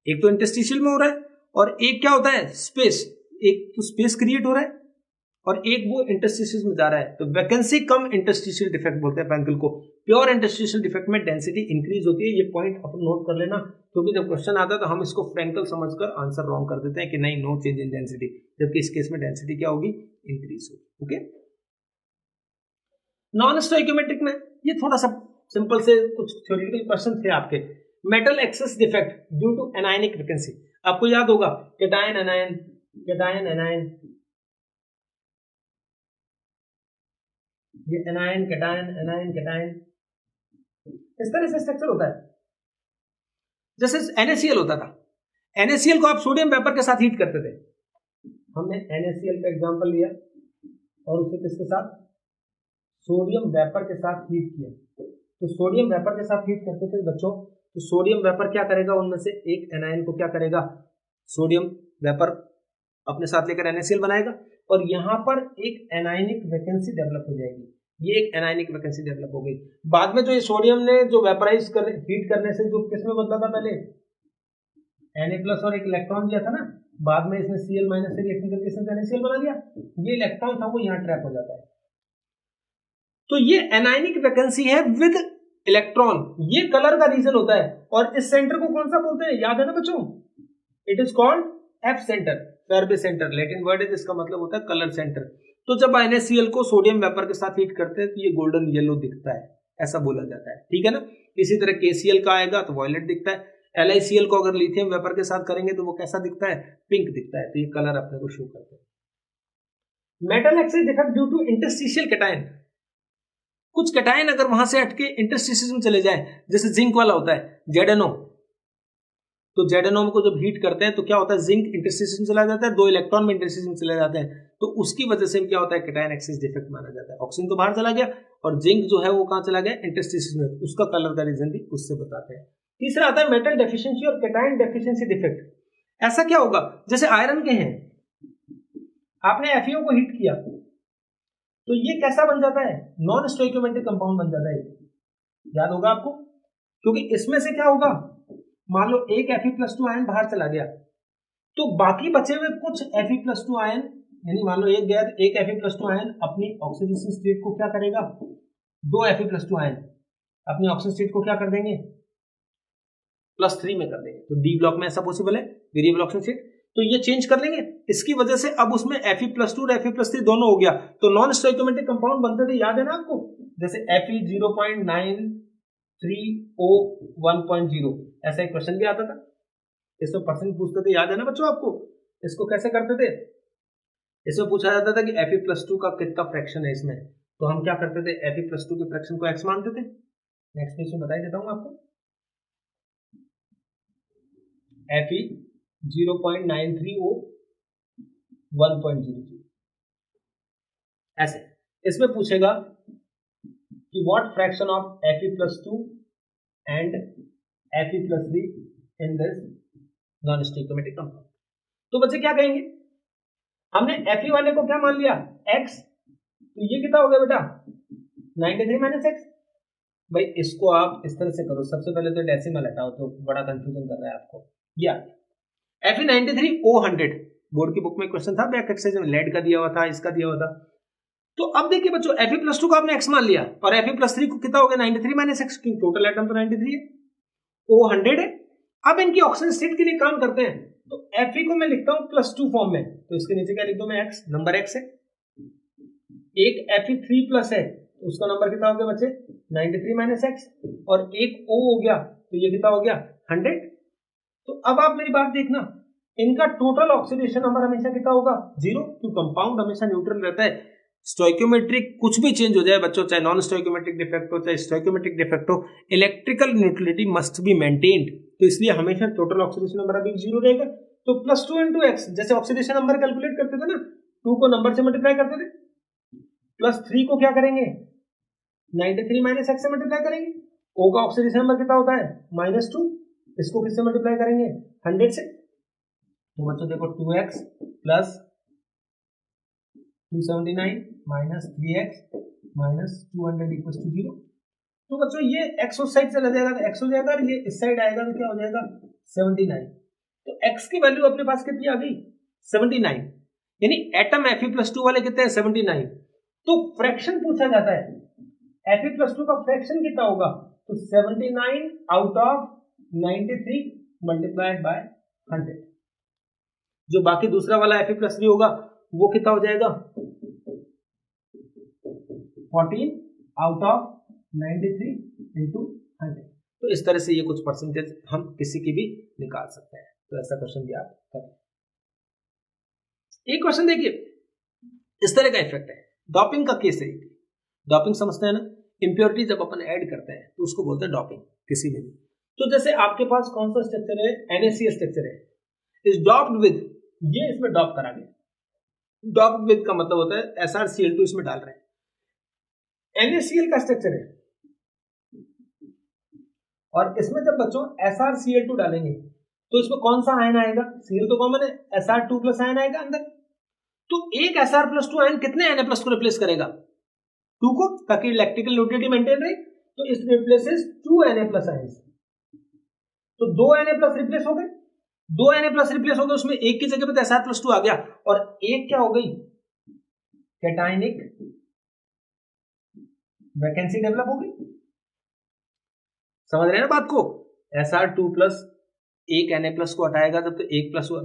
एक तो इंटरस्टिशियल में हो रहा है और एक क्या होता है, स्पेस, एक तो स्पेस क्रिएट हो रहा है और एक वो इंटरस्टिशियल में जा रहा है, तो वैकेंसी कम इंटरस्टिशियल डिफेक्ट बोलते हैं फ्रैंकल को। प्योर इंटरस्टिशियल डिफेक्ट में डेंसिटी इंक्रीज होती है, ये पॉइंट अपन नोट कर लेना, क्योंकि जब क्वेश्चन आता है तो हम इसको फ्रैंकल समझकर आंसर रॉन्ग कर देते हैं कि नहीं, नो चेंज इन डेंसिटी, जबकि इस केस में डेंसिटी क्या होगी, इंक्रीज होगी। ओके, नॉन स्टोइकोमेट्रिक में ये थोड़ा सा सिंपल से कुछ थ्योरेटिकल क्वेश्चन थे आपके। Metal excess defect due to anionic vacancy, आपको याद होगा कैटायन एनायन, कैटायन एनायन, ये एनायन कैटायन, एनायन कैटायन, इस तरह से स्ट्रक्चर होता है। जैसे NaCl होता था, NaCl को आप सोडियम वेपर के साथ हीट करते थे, हमने NaCl का एग्जांपल लिया और उसे किसके साथ, सोडियम वेपर के साथ हीट किया। तो सोडियम वेपर के साथ हीट करते थे बच्चों, तो सोडियम वेपर क्या करेगा, उनमें से एक एनायन को क्या करेगा, सोडियम वेपर अपने साथ लेकर NaCl बनाएगा और यहाँ पर एक एनायनिक वैकेंसी डेवलप हो जाएगी, ये एक एनायनिक वैकेंसी डेवलप हो गई। बाद में जो ये सोडियम ने जो वेपराइज कर हीट करने से जो किस में बदला था, पहले Na+ और एक इलेक्ट्रॉन दिया था ना, बाद में इसने Cl- से रिएक्शन करके इसने NaCl बना दिया, ये इलेक्ट्रॉन था वो यहाँ ट्रैप हो जाता है। तो ये एनायनिक वैकेंसी है विद इलेक्ट्रॉन, ये कलर का रीजन होता है। और इस सेंटर को कौन सा बोलते हैं, याद है ना बच्चों, it is called F centre, फैरबे सेंटर, लैटिन वर्ड है जिसका मतलब होता है कलर सेंटर। तो जब NaCl को सोडियम वेपर के साथ हीट करते हैं तो ये गोल्डन येलो दिखता है, ऐसा बोला जाता है, ठीक है ना। इसी तरह KCl का आएगा तो वॉयलेट दिखता है, LiCl को अगर लिथियम वेपर के साथ करेंगे तो वो कैसा दिखता है, पिंक दिखता है। तो ये कलर अपने को शो करते हैं। Metal excess defect due to interstitial cation, कुछ कैटायन अगर वहां से हटके इंटरस्टिशियल में चले जाए, जैसे जिंक वाला होता है ZnO, तो ZnO को जब हीट करते हैं तो क्या होता है, जिंक इंटरस्टिशियल में चला जाता है, 2 इलेक्ट्रॉन में इंटरस्टिशियल में चले जाते हैं, तो उसकी वजह से क्या होता है, कैटायन एक्सेस डिफेक्ट माना जाता है। ऑक्सीजन तो बाहर चला गया और जिंक जो है वो कहां चला गया, इंटरस्टिशियल में, उसका कलर का रीजन भी उससे बताते हैं। तीसरा आता है मेटल डेफिशिएंसी और कैटायन डेफिशिएंसी डिफेक्ट। ऐसा क्या होगा, जैसे आयरन के हैं, आपने FeO को हिट किया तो ये कैसा बन जाता है, नॉन स्टोइकोमेट्रिक कंपाउंड बन जाता है, याद होगा आपको, क्योंकि इसमें से क्या होगा, मान लो एक Fe+2 आयन बाहर चला गया तो बाकी बचे हुए कुछ Fe+2 आयन, यानी मान लो एक गया, एक Fe+2 आयन अपनी ऑक्सीडेशन स्टेट को क्या करेगा, 2 Fe+2 आयन अपनी ऑक्सीजन स्टेट को क्या कर देंगे, +3 में कर देंगे। तो डी ब्लॉक में ऐसा पॉसिबल है, वेरिएबल ऑक्सीजन स्टेट। तो ये चेंज कर लेंगे। इसकी वजह से अब उसमें Fe+2 और Fe+3 दोनों हो गया, तो नॉन स्टोइकोमेट्रिक कंपाउंड बनते थे, याद है ना आपको, जैसे Fe 0.93O 1.0, ऐसा एक क्वेश्चन भी आता था, इसमें परसेंट पूछते थे, याद है ना बच्चों आपको। इसको कैसे करते थे, इसमें पूछा जाता था कि Fe+2 का कितना फ्रैक्शन है इसमें, तो हम क्या करते थे, Fe+2 के फ्रैक्शन को x मानते थे। नेक्स्ट पेज में बता देता हूं आपको, Fe 0.93O 1.00, ऐसे। इसमें पूछेगा कि what fraction of Fe+2 and Fe+3 in this non stoichiometric compound. तो बच्चे क्या कहेंगे, हमने Fe वाले को क्या मान लिया, x, तो ये कितना हो गया बेटा 93 माइनस एक्स। भाई इसको आप इस तरह से करो, सबसे पहले तो डेसिमल हटाओ, तो बड़ा कंफ्यूजन कर रहा है आपको। या Fe 93O 100, बोर्ड की बुक में क्वेश्चन था, बैक एक्सरसाइज में लेड का दिया हुआ था, इसका दिया हुआ था। तो अब देखिए बच्चों, Fe+2 को आपने x मान लिया और Fe+3 को कितना हो गया 93 माइनस एक्स, क्योंकि टोटल एटम तो 93 है, O 100 है। अब इनकी ऑक्सीजन स्टेट के लिए काम करते हैं, तो Fe को मैं लिखता हूं +2 फॉर्म में, तो इसके नीचे क्या लिख दो मैं, x, नंबर x है। एक Fe3+ है, तो उसका नंबर कितना हो गया बच्चे 93 माइनस एक्स, और एक O हो गया, तो ये कितना हो गया 100। तो अब आप मेरी बात देखना, इनका टोटल ऑक्सीडेशन नंबर हमेशा कितना होगा 0, क्योंकि कंपाउंड हमेशा न्यूट्रल रहता है। स्टोइकोमेट्रिक कुछ भी चेंज हो जाए बच्चों, चाहे नॉन स्टोइकोमेट्रिक डिफेक्ट हो चाहे स्टोइकोमेट्रिक डिफेक्ट हो, electrical neutrality must be maintained, तो इसलिए हमेशा टोटल ऑक्सीडेशन नंबर अभी 0 रहेगा। तो +2 इंटू एक्स, जैसे ऑक्सीडेशन नंबर कैलकुलेट करते थे ना, 2 को नंबर से मल्टीप्लाई करते थे, +3 को क्या करेंगे 93 माइनस एक्स से मल्टीप्लाई करेंगे, O का ऑक्सीडेशन नंबर कितना होता है -2, इसको किससे मल्टीप्लाई करेंगे 100 से। तो बच्चों देखो 2x plus 279 minus 3x minus 200 equal to 0। तो बच्चों ये x उस साइड चला जाएगा तो x हो जाएगा, और ये इस साइड आएगा तो क्या हो जाएगा 79। तो x की वैल्यू अपने पास कितनी आ गई 79, यानी एटम Fe+2 वाले कितने हैं 79। तो फ्रैक्शन पूछा जाता है Fe+2 का फ्रैक्शन कितना होगा, तो 79 आउट ऑफ 93 मल्टीप्लाइड बाय 100। जो बाकी दूसरा वाला Fe+3 होगा वो कितना हो जाएगा 14 आउट ऑफ 93 इंटू 100। तो इस तरह से ये कुछ परसेंटेज हम किसी की भी निकाल सकते हैं। तो ऐसा क्वेश्चन भी आप करें। एक क्वेश्चन देखिए, इस तरह का इफेक्ट है, डॉपिंग का केस है। डॉपिंग समझते हैं ना, इंप्योरिटी जब अपन ऐड करते हैं तो उसको बोलते हैं डॉपिंग किसी में भी। तो जैसे आपके पास कौन सा स्ट्रक्चर है, NaCl स्ट्रक्चर है, इज डॉप्ड विद, ये इसमें डॉप करा गया। डॉप्ड विद का मतलब होता है SrCl2 इसमें डाल रहे हैं। NaCl का स्ट्रक्चर है और इसमें जब बच्चों SrCl2 डालेंगे तो इसमें कौन सा आयन आएगा, Cl तो कॉमन है, Sr2+ आयन आएगा अंदर। तो एक Sr+2 आयन कितने Na+ को रिप्लेस करेगा 2 को, ताकि इलेक्ट्रिकल न्यूट्रलिटी मेंटेन रहे। तो इस रिप्लेसेस 2 Na+ आयंस। तो 2 Na+ रिप्लेस हो गए, 2 Na+ रिप्लेस हो गए, उसमें एक की जगह पे Sr+2 आ गया, और एक क्या हो गई कैटायनिक वैकेंसी डेवलप हो गई। समझ रहे हैं ना बात को, Sr2+ एक Na+ को हटाएगा जब, तो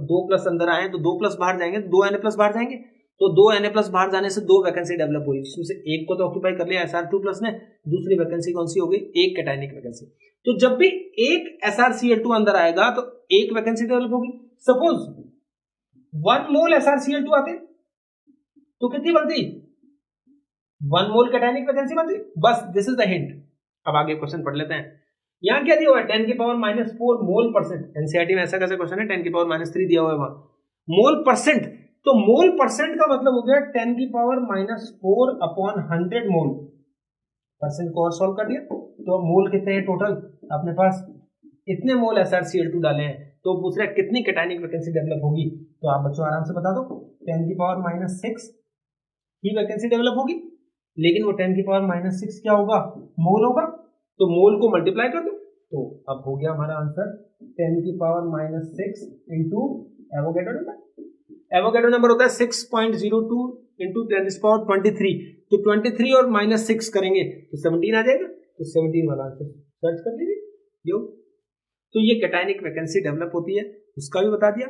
2+ अंदर आए तो 2+ बाहर जाएंगे, 2 Na+ बाहर जाएंगे, तो 2 Na+ बाहर जाने से 2 वैकेंसी डेवलप हुई, जिसमें से एक को तो ऑक्यूपाई कर लिया Sr2+ ने, दूसरी वैकेंसी कौन सी हो गई, एक कैटायनिक वैकेंसी। तो जब भी एक SrCl2 अंदर आएगा तो एक वैकेंसी डेवलप होगी। सपोज 1 मोल SrCl2 आते तो कितनी बनती 1 मोल कैटायनिक वैकेंसी बनती। बस दिस इज द हिंट। अब आगे क्वेश्चन पढ़ लेते हैं। यहां क्या दिया हुआ है 10⁻⁴ मोल परसेंट। एनसीईआरटी में ऐसा कैसे क्वेश्चन है 10⁻³ दिया हुआ है वहां, मोल परसेंट। तो मोल परसेंट का मतलब हो गया 10⁻⁴ अपॉन 100 मोल। परसेंट को और सॉल्व कर दिया तो मोल कितने हैं टोटल अपने पास, इतने मोल SrCl2 डाले हैं। तो पूछ रहा है कितनी कैटायनिक वैकेंसी डेवलप होगी, तो आप बच्चों आराम से बता दो 10⁻⁶ ही वैकेंसी डेवलप होगी, लेकिन वो 10⁻⁶ क्या होगा मोल होगा, तो मोल को मल्टीप्लाई कर दो। तो अब हो गया हमारा answer 10⁻⁶ into Avogadro number. Avogadro number होता है 6.02 इंटू 10⁻23, तो 23 और -6 करेंगे तो 17 आ जाएगा, तो 17 वाला आंसर सर्च कर लीजिए। यो तो ये कैटायनिक वैकेंसी डेवलप होती है, उसका भी बता दिया।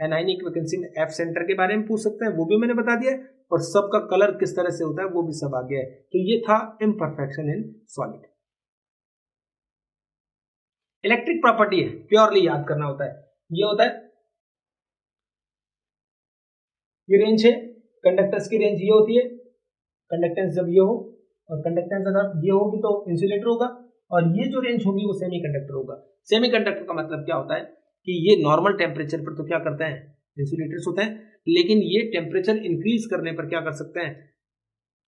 एनायनिक वैकेंसी में एफ सेंटर के बारे में पूछ सकते हैं, वो भी मैंने बता दिया, और सबका कलर किस तरह से होता है वो भी सब आ गया है। तो ये था imperfection in solid. Electric property है, प्योरली याद करना होता है। ये होता है, ये रेंज है, कंडक्टर्स की रेंज ये होती है, कंडक्टेंस जब ये हो और कंडक्टेंस अगर ये होगी तो इंसुलेटर होगा, और ये जो रेंज होगी वो सेमीकंडक्टर होगा। सेमीकंडक्टर का मतलब क्या होता है कि ये नॉर्मल टेम्परेचर पर तो क्या करते हैं, इंसुलेटर्स होते हैं, लेकिन ये टेम्परेचर इंक्रीज करने पर क्या कर सकते हैं,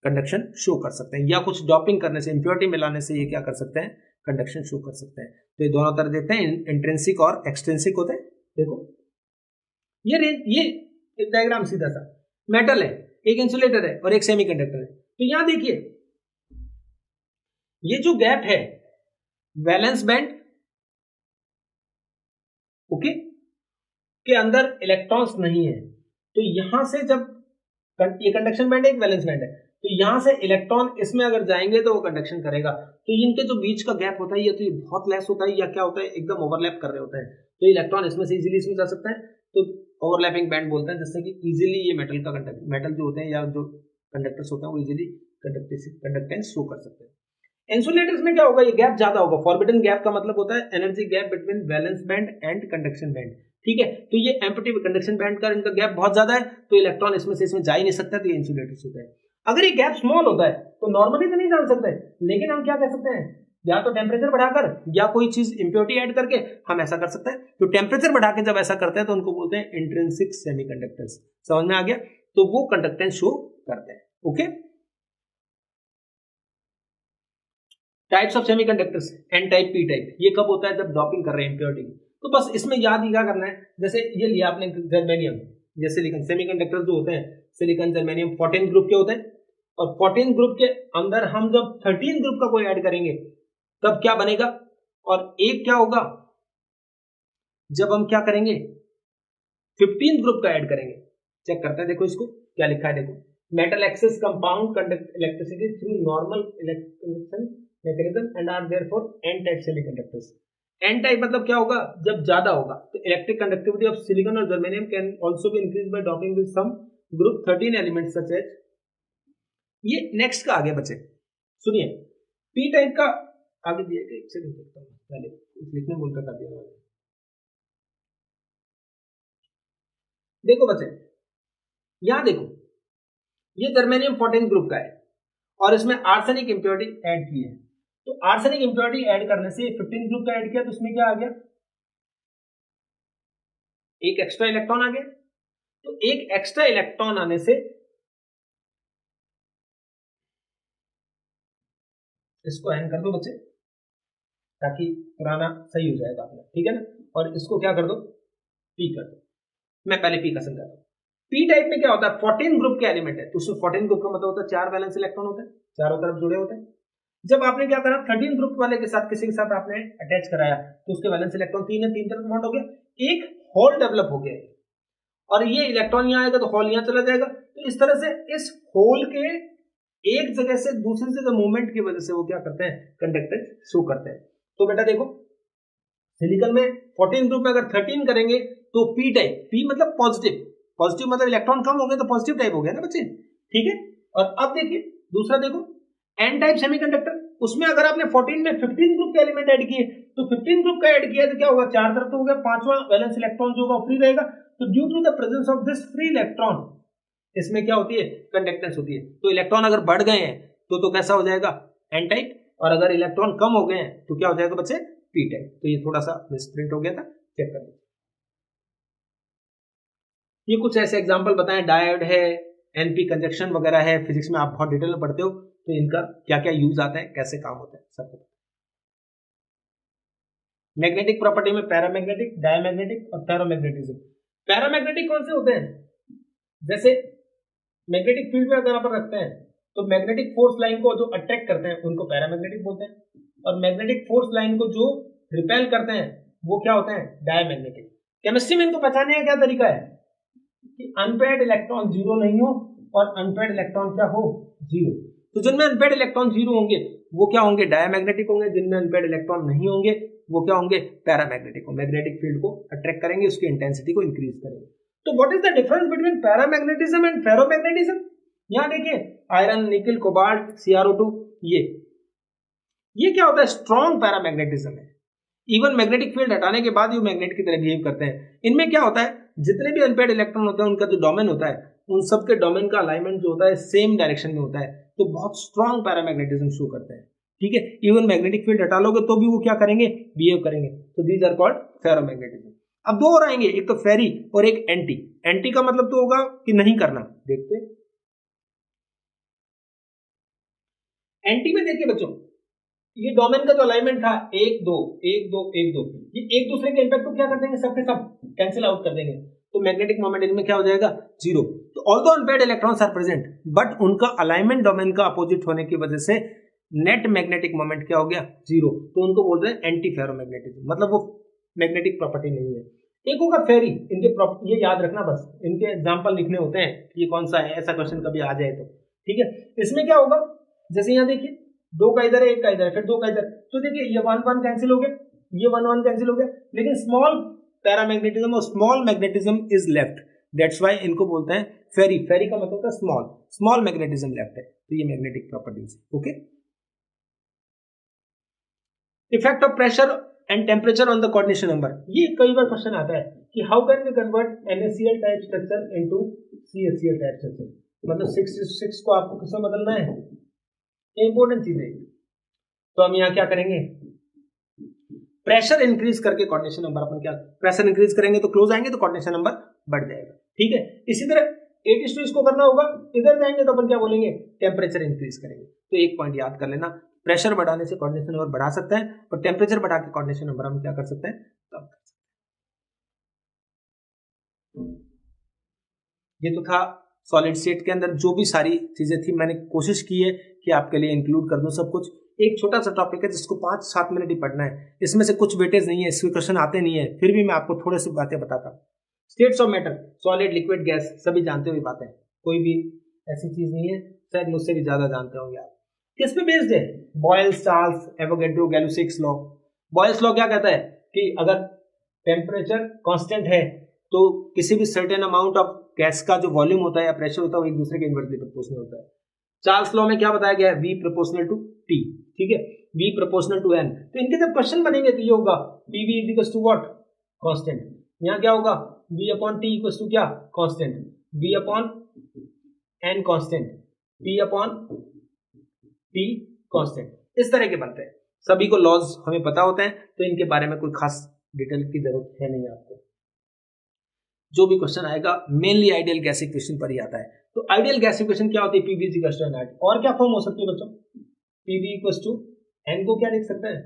कंडक्शन शो कर सकते हैं, या कुछ डॉपिंग करने से, इम्प्योरिटी मिलाने से ये क्या कर सकते हैं, कंडक्शन शो कर सकते हैं। तो ये दोनों तरह देते हैं, इंट्रिंसिक और एक्सट्रिंसिक होते हैं। देखो ये रेंज, ये एक डायग्राम सीधा सा, मेटल है, एक इंसुलेटर है और एक सेमीकंडक्टर है। तो यहां देखिए ये जो गैप है वैलेंस बैंड ओके के अंदर इलेक्ट्रॉन्स नहीं है, तो यहां से जब ये कंडक्शन बैंड है, एक वैलेंस बैंड है, तो यहां से इलेक्ट्रॉन इसमें अगर जाएंगे तो वो कंडक्शन करेगा। तो इनके जो बीच का गैप होता है ये तो ये बहुत लेस होता है, या क्या होता है एकदम ओवरलैप कर रहे होते हैं, तो इलेक्ट्रॉन इसमें से इजीली इसमें जा सकता है, तो ओवरलैपिंग बैंड बोलते हैं, जिससे कि इजीली ये मेटल जो होते हैं या जो कंडक्टर्स होते हैं वो इजीली कंडक्टेंस शो कर सकते हैं। इंसुलेटर्स में क्या होगा, ये गैप ज्यादा होगा। फॉरबिडन गैप का मतलब होता है energy gap between valence band and conduction band, ठीक है। तो ये एम्प्टी कंडक्शन बैंड का इनका गैप बहुत ज्यादा है, तो इलेक्ट्रॉन इसमें से इसमें जा ही नहीं सकता, तो ये इंसुलेटर्स होता है। अगर ये गैप स्मॉल होता है तो नॉर्मली तो नहीं जान सकते, लेकिन हम क्या कर सकते हैं, या तो टेम्परेचर बढ़ाकर या कोई चीज इंप्योरिटी ऐड करके हम ऐसा कर सकते हैं। तो टेम्परेचर बढ़ा के जब ऐसा करते हैं तो उनको बोलते हैं इंट्रिंसिक सेमीकंडक्टर्स। समझ में आ गया? तो वो कंडक्टेंस शो करते हैं। Okay, types of semiconductors, N type, P type. ये कब होता है, जब डॉपिंग कर रहे हैं इंप्योरिटी। तो बस इसमें याद ही क्या करना है, जैसे ये लिया आपने जर्मेनियम या सिलिकॉन, सेमीकंडक्टर्स जो होते हैं सिलिकॉन जर्मेनियम 14 ग्रुप के होते हैं, और 14 ग्रुप के अंदर हम जब 13 ग्रुप का कोई ऐड करेंगे तब क्या बनेगा, और एक क्या होगा जब हम क्या करेंगे 15 ग्रुप का ऐड करेंगे। चेक करते हैं, देखो इसको क्या लिखा है, देखो metal excess compound conduct electricity through normal electrical mechanism and are therefore N type semiconductors. N type मतलब क्या होगा, जब ज्यादा होगा, तो इलेक्ट्रिक कंडक्टिविटी ऑफ सिलिकॉन और germanium can also be increase by doping with some group 13 elements such as. ये next का आगे बचे, सुनिए पी टाइप का आगे दिया कि एक सेकंड देखता हूं, पहले लिखने बोल कर दिया। देखो बच्चे यहां देखो, ये जर्मेनियम 14 ग्रुप का है और इसमें आर्सेनिक इंप्योरिटी ऐड की है। तो आर्सेनिक इंप्योरिटी ऐड करने से 15 ग्रुप का ऐड किया, तो उसमें क्या आ गया, एक एक्स्ट्रा इलेक्ट्रॉन आ गया। तो एक एक्स्ट्रा इलेक्ट्रॉन आने से इसको एन कर दो बच्चे, ताकि पुराना सही हो जाएगा अपना, ठीक है ना। और इसको क्या कर दो, पी कर दो। मैं पहले पी का समझाता हूं। पी टाइप में क्या होता है, 14 ग्रुप के एलिमेंट है, तो उसमें 14 ग्रुप का मतलब होता है 4 वैलेंस इलेक्ट्रॉन होते हैं, चारों तरफ जुड़े होते हैं। जब आपने क्या करा, 13 ग्रुप वाले के साथ किसी के साथ आपने अटैच कराया, तो उसके वैलेंस इलेक्ट्रॉन 3 है, 3 तरफ बॉन्ड हो गया, एक होल डेवलप हो गया, और ये इलेक्ट्रॉन यहां आएगा तो होल यहां चला जाएगा। तो इस तरह से इस होल के एक जगह से दूसरी जगह मूवमेंट की वजह से वो क्या करते हैं, कंडक्टेंस शो करते हैं। तो बेटा देखो सिलिकॉन में 14 ग्रुप में अगर 13 करेंगे तो पी टाइप, पी मतलब पॉजिटिव, पॉजिटिव मतलब इलेक्ट्रॉन कम हो गए तो पॉजिटिव टाइप हो गया ना बच्चे, ठीक है। और अब देखिए दूसरा देखो एन टाइप सेमीकंडक्टर, उसमें अगर आपने 14 में 15 ग्रुप के एलिमेंट ऐड किए, तो 15 ग्रुप का ऐड किया तो क्या होगा, चार तरफ तो हो गया, पांचवा वैलेंस इलेक्ट्रॉन जो होगा फ्री रहेगा। तो due to the presence of this free electron, इसमें क्या होती है, कंडक्टेंस होती है। तो इलेक्ट्रॉन अगर बढ़ गए हैं तो कैसा हो जाएगा, एन टाइप, और अगर इलेक्ट्रॉन कम हो गए हैं तो क्या हो जाएगा बच्चे, पी टाइप। तो ये थोड़ा सा मिसप्रिंट हो गया था, चेक कर लीजिए। ये कुछ ऐसे एग्जांपल बताएं, डायोड है, एनपी कंजक्शन वगैरह है, फिजिक्स में आप बहुत डिटेल में पढ़ते हो, तो इनका क्या क्या यूज आता है, कैसे काम होता है, सबको। मैग्नेटिक प्रॉपर्टी में पैरामैग्नेटिक, डायमैग्नेटिक और फेरोमैग्नेटिज्म। पैरामैग्नेटिक कौन से होते हैं, जैसे मैग्नेटिक फील्ड में अगर आप रखते हैं तो मैग्नेटिक फोर्स लाइन को जो अट्रैक्ट करते हैं उनको पैरामैग्नेटिक बोलते हैं, और मैग्नेटिक फोर्स लाइन को जो रिपेल करते हैं वो क्या होते हैं, डायमैग्नेटिक। केमिस्ट्री में इनको पहचानने का क्या तरीका है कि अनपेयर्ड इलेक्ट्रॉन जीरो नहीं हो और अनपेयर्ड इलेक्ट्रॉन क्या हो, जीरो। तो जिनमें अनपेयर्ड इलेक्ट्रॉन जीरो होंगे वो क्या होंगे, डायमैग्नेटिक होंगे, जिनमें अनपेयर्ड इलेक्ट्रॉन नहीं होंगे वो क्या होंगे, पैरामैग्नेटिक। मैग्नेटिक फील्ड को अट्रैक्ट करेंगे, उसकी इंटेंसिटी को इंक्रीज करेंगे। तो what is the difference between paramagnetism and ferromagnetism? यहां देखिए आयरन, निकल, कोबाल्ट, CrO2, ये क्या होता है? स्ट्रॉन्ग पैरामैग्नेटिज्म है। इवन मैग्नेटिक फील्ड हटाने के बाद ये मैग्नेट की तरह बिहेव करते हैं। इनमें क्या होता है, जितने भी अनपेयर्ड इलेक्ट्रॉन होते हैं उनका जो डोमेन होता है, उन सबके डोमेन का अलाइनमेंट जो होता है सेम डायरेक्शन में होता है, तो बहुत स्ट्रॉन्ग पैरामैग्नेटिज्म शो करते हैं। ठीक है, इवन मैग्नेटिक फील्ड हटा लोगे तो भी वो क्या करेंगे? बिहेव करेंगे। तो दीज आर कॉल्ड फेरोमैग्नेटिज्म। अब दो और आएंगे, एक तो फेरी और एक एंटी। एंटी का मतलब तो होगा कि नहीं करना। देखते हैं एंटी में, देखिए बच्चों, ये डोमेन का जो अलाइनमेंट था 1 2 1 2 1 2, ये एक दूसरे के इंपैक्ट को क्या कर देंगे? सबके सब कैंसिल आउट कर देंगे। तो मैग्नेटिक मोमेंट इनमें क्या हो जाएगा? 0। तो although unpaired electrons are present, but उनका अलाइनमेंट डोमेन का अपोजिट होने की वजह से नेट मैग्नेटिक मोमेंट क्या हो गया? 0। तो उनको बोल रहे हैं एंटी फेरोमैग्नेटिज्म, मतलब वो मैग्नेटिक प्रॉपर्टी नहीं है। एक होगा फेरी, इनके ये याद रखना, बस इनके एग्जाम्पल लिखने होते हैं कि ये कौन सा है, ऐसा क्वेश्चन कभी आ जाए तो। ठीक है, इसमें क्या होगा, जैसे यहाँ देखिए 2 का इधर है, 1 का इधर है, फिर 2 का इधर, तो देखिए ये 1 1 कैंसिल हो गया, ये 1 1 कैंसिल हो गया, लेकिन स्मॉल पैरामैग्नेटिज्म और small magnetism is left, that's why इनको बोलते हैं फेरी। फेरी का मतलब होता है स्मॉल, स्मॉल मैग्नेटिज्म लेफ्ट है, तो ये magnetic properties. Okay, effect of pressure and temperature on the coordination number, ये कई बार क्वेश्चन आता है कि how can we convert NaCl type structure into CaCl type structure, मतलब 6 को आपको किसमें बदलना है? इंपॉर्टेंट चीज है। तो हम यहाँ क्या करेंगे? प्रेशर इंक्रीज करके कोऑर्डिनेशन नंबर अपन क्या, प्रेशर इंक्रीज करेंगे तो क्लोज आएंगे, तो कोऑर्डिनेशन नंबर बढ़ जाएगा। ठीक है, इसी तरह 8 इसको करना होगा, इधर जाएंगे तो अपन क्या बोलेंगे? टेम्परेचर इंक्रीज करेंगे। तो एक पॉइंट याद कर लेना, प्रेशर बढ़ाने से कोऑर्डिनेशन नंबर बढ़ा सकते हैं, और टेम्परेचर बढ़ा के कोऑर्डिनेशन नंबर हम क्या कर सकते हैं? कम कर सकते हैं। ये तो था सॉलिड स्टेट के अंदर जो भी सारी चीजें थी, मैंने कोशिश की है कि आपके लिए इंक्लूड कर दूं सब कुछ। एक छोटा सा टॉपिक है जिसको 5-7 मिनट ही पढ़ना है, इसमें से कुछ वेटेज नहीं है, इसके क्वेश्चन आते नहीं है, फिर भी मैं आपको थोड़ी सी बातें बताता हूँ। States of matter, solid, liquid, gas, सभी जानते हुए बातें, कोई भी ऐसी चीज नहीं है, शायद मुझसे भी ज्यादा जानते होंगे आप। किस पे बेस्ड है? Boyle's, Charles, Avogadro, Gay Lussac's law. Boyle's law क्या कहता है कि अगर टेम्परेचर कांस्टेंट है तो किसी भी सर्टेन अमाउंट ऑफ गैस का जो वॉल्यूम होता है या प्रेशर होता है वो एक दूसरे के इनवर्सली प्रोपोर्शनल होता है। चार्ल्स लॉ में क्या बताया गया है? V proportional to T। ठीक है, V प्रोपोर्शनल टू N। तो इनके जब क्वेश्चन बनेंगे तो ये होगा PV is equal to what? Constant. यहाँ क्या होगा? V upon T equal to क्या? Constant. V upon N constant, P upon P constant. इस तरह के बनते हैं। सभी को लॉज हमें पता होते हैं, तो इनके बारे में कोई खास डिटेल की जरूरत है नहीं आपको। जो भी क्वेश्चन आएगा मेनली आइडियल गैस इक्वेशन पर ही आता है। तो आइडियल गैस इक्वेशन क्या होती है? PV is equal to NRT। और क्या फॉर्म हो सकती है बच्चों? PV इक्वल टू N को क्या लिख सकते हैं?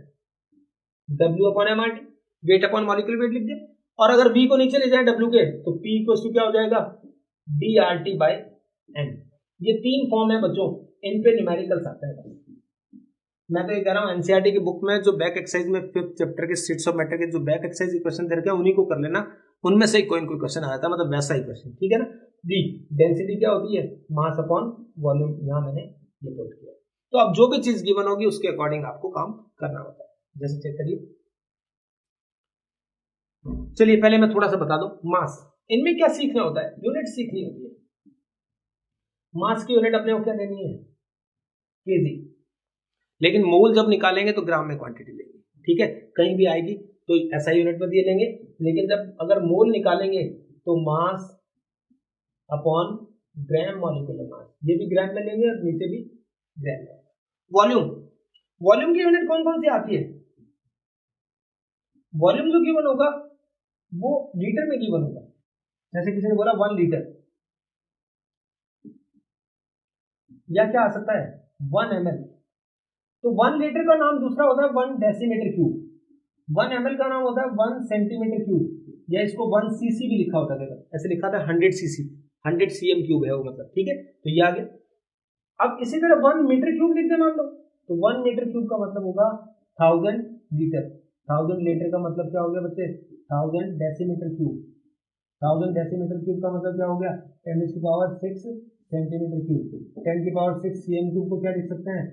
W upon MRT, weight upon molecular weight लिख दिया। और अगर V को नीचे ले जाए W के, तो P इक्वल टू क्या हो जाएगा? DRT by N। ये 3 फॉर्म है बच्चों, इन पे न्यूमेरिकल्स आते हैं। मैं तो ये कह रहा हूँ एनसीईआरटी की बुक में जो बैक एक्सरसाइज में 5th चैप्टर के स्टेट्स ऑफ मैटर के जो बैक एक्सरसाइज क्वेश्चन दे रखे हैं उन्हीं को कर लेना, उनमें से कोई क्वेश्चन आया था, मतलब वैसा ही क्वेश्चन। ठीक है ना। डी डेंसिटी क्या होती है? मास अपॉन वॉल्यूम, यहाँ मैंने ये पुट किया। तो अब जो भी चीज गिवन होगी उसके अकॉर्डिंग आपको काम करना होता है। जैसे चेक करिए, चलिए पहले मैं थोड़ा सा बता दूं मास, इनमें क्या सीखना होता है? यूनिट सीखनी होती है। मास की यूनिट अपने को क्या देनी है? केजी। लेकिन मोल जब निकालेंगे तो ग्राम में क्वांटिटी लेंगे। ठीक है, कहीं भी आएगी तो ऐसा यूनिट में दिए लेंगे, लेकिन जब अगर मोल निकालेंगे तो mass upon gram molecular mass, ये भी ग्राम में लेंगे और नीचे भी ग्राम में। वॉल्यूम, वॉल्यूम की यूनिट कौन कौन सी आती है? वॉल्यूम जो गिवन होगा वो लीटर में गिवन होगा। जैसे किसी ने बोला 1 लीटर, या क्या आ सकता है 1 ml। तो 1 लीटर का नाम दूसरा होता है 1 डेसीमीटर क्यूब। 1 ml का नाम होता है 1 सेंटीमीटर क्यूब, या इसको 1 cc भी लिखा होता है, ऐसे लिखा था 100 cc, 100 cm क्यूब है वो, मतलब। ठीक है, तो ये आ गया। अब इसी तरह 1 मीटर क्यूब लिखते मान लो, तो 1 मीटर क्यूब का मतलब होगा 1000 लीटर। 1000 लीटर का मतलब क्या हो गया बच्चे? 1000 डेसीमीटर क्यूब। 1000 डेसीमीटर क्यूब का मतलब क्या हो गया? 10⁶ सेंटीमीटर क्यूब। 10⁶ cm क्यूब को क्या लिख सकते हैं?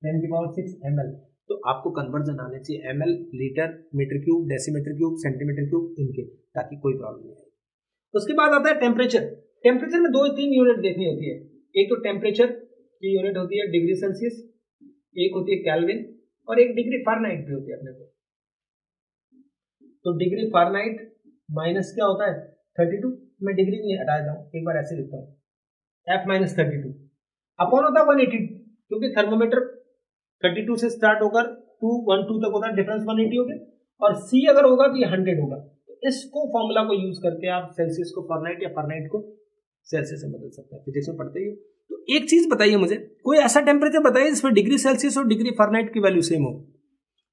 10⁶ ml। तो आपको कन्वर्जन आने चाहिए ml, litre, metre cube, decimetre cube, centimetre cube इनके, ताकि कोई प्रॉब्लम नहीं आए। उसके बाद आता है टेम्परेचर। टेम्परेचर में 2-3 यूनिट देखनी होती है। एक तो टेम्परेचर की यूनिट होती है डिग्री सेल्सियस, एक होती है केल्विन, और एक डिग्री फ़ारेनहाइट भी होती है अपने को। तो डिग्री फ़ारेनहाइट माइनस क्या होता है 32, मैं डिग्री नहीं हटा जाऊँ, एक बार ऐसे लिखता हूँ F माइनस 32 अपॉन होता है 180, क्योंकि थर्मोमीटर 32 से स्टार्ट होकर 212 तक होता है, डिफरेंस 180 हो गया, और C अगर होगा तो ये 100 होगा। तो इसको फॉर्मूला को यूज करके आप सेल्सियस को फ़ारेनहाइट या फ़ारेनहाइट को सेल्सियस से बदल सकते हैं, फिजिक्स में पढ़ते ही हो। तो एक चीज बताइए मुझे, कोई ऐसा टेम्परेचर बताइए जिसमें डिग्री सेल्सियस और डिग्री फ़ारेनहाइट की वैल्यू सेम हो।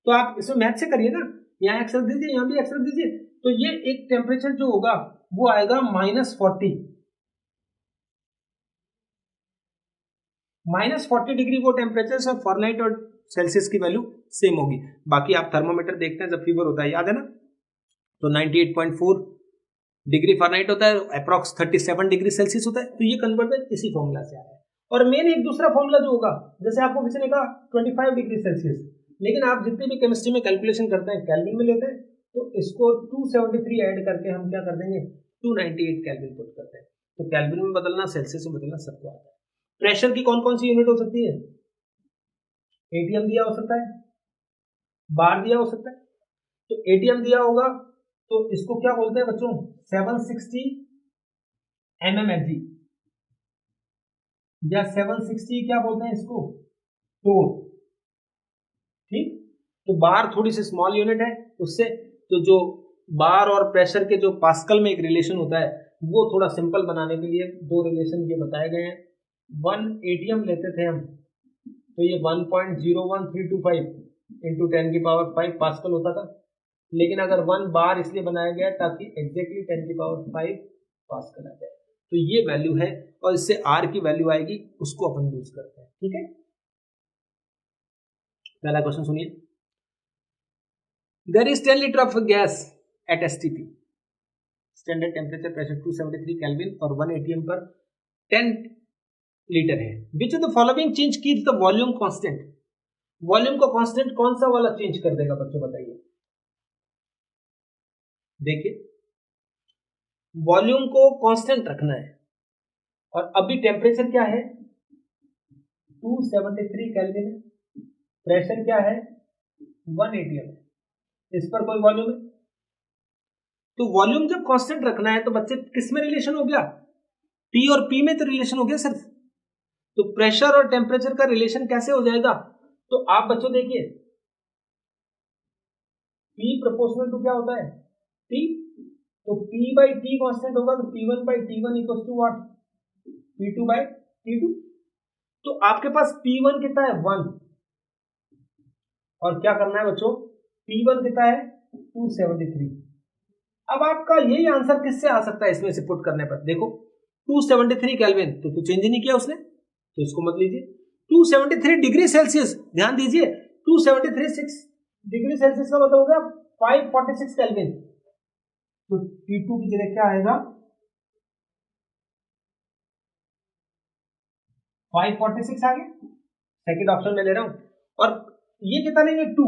तो आप इसमें मैथ से करिए ना, यहाँ एक्स रख दीजिए, यहाँ भी एक्स रख दीजिए, तो ये एक टेम्परेचर जो होगा वो आएगा -40, -40 डिग्री वो टेम्परेचर से फ़ारेनहाइट और सेल्सियस की वैल्यू सेम होगी। बाकी आप थर्मोमीटर देखते हैं जब फीवर होता है, याद है ना, तो 98.4 डिग्री फ़ारेनहाइट होता है, अप्रॉक्स 37 डिग्री सेल्सियस होता है। तो ये कन्वर्जन इसी फॉर्मूला से आया है। और मेन एक दूसरा फॉर्मूला जो होगा, जैसे आपको किसी ने कहा 25 डिग्री सेल्सियस, लेकिन आप जितने भी केमिस्ट्री में कैलकुलेशन करते हैं केल्विन में लेते हैं, तो इसको 273 ऐड करके हम क्या कर देंगे 298 केल्विन पुट करते हैं। तो केल्विन में बदलना, सेल्सियस में बदलना सबको आता है। प्रेशर की कौन कौन सी यूनिट हो सकती है, एटीएम दिया हो सकता है, बार दिया हो सकता है। तो एटीएम दिया होगा तो इसको क्या बोलते हैं बच्चों 760 mmHg, या 760 क्या बोलते हैं इसको टोर, ठीक। तो बार थोड़ी सी स्मॉल यूनिट है उससे, तो जो बार और प्रेशर के जो पास्कल में एक रिलेशन होता है वो थोड़ा सिंपल बनाने के लिए दो रिलेशन ये बताए गए हैं। 1 एटीएम लेते थे हम, तो ये 1.01325 इंटू 10 की पावर 5 पास्कल होता था, लेकिन अगर 1 बार इसलिए बनाया गया ताकि एग्जैक्टली 10 की पावर 5 पास्कल आ जाए। तो ये वैल्यू है, और इससे आर की वैल्यू आएगी, उसको अपन यूज करते हैं, ठीक है। पहला क्वेश्चन सुनिए, there is 10 litre of gas at STP, standard temperature pressure 273 kelvin और 1 एटीएम पर 10 लीटर है। Which of the following change keeps the volume constant. Volume को कांस्टेंट कौन सा वाला चेंज कर देगा बच्चों, बताइए। देखिए वॉल्यूम को कांस्टेंट रखना है, और अभी टेम्परेचर क्या है 273 केल्विन है, प्रेशर क्या है 1 एटीएम है, इस पर कोई वॉल्यूम है। तो वॉल्यूम जब कांस्टेंट रखना है तो बच्चे किस में रिलेशन हो गया, टी और पी में तो रिलेशन हो गया सिर्फ। तो प्रेशर और टेम्परेचर का रिलेशन कैसे हो जाएगा, तो आप बच्चों देखिए P प्रोपोर्शनल टू क्या होता है T, तो P बाई T कांस्टेंट होगा, तो P1 by T1 equal to what P2 by T2। तो आपके पास P1 कितना है 1, और क्या करना है बच्चों P1 कितना है 273। अब आपका यही आंसर किससे आ सकता है, इसमें से पुट करने पर देखो 273 केल्विन तो चेंज ही नहीं किया उसने, तो इसको मत लीजिए। 273 डिग्री सेल्सियस, ध्यान दीजिए 273 डिग्री सेल्सियस का मतलब हो गया 546 केल्विन, तो T2 की जगह क्या आएगा 546 आ गया, सेकंड ऑप्शन में ले रहा हूं। और ये कितना लेंगे 2,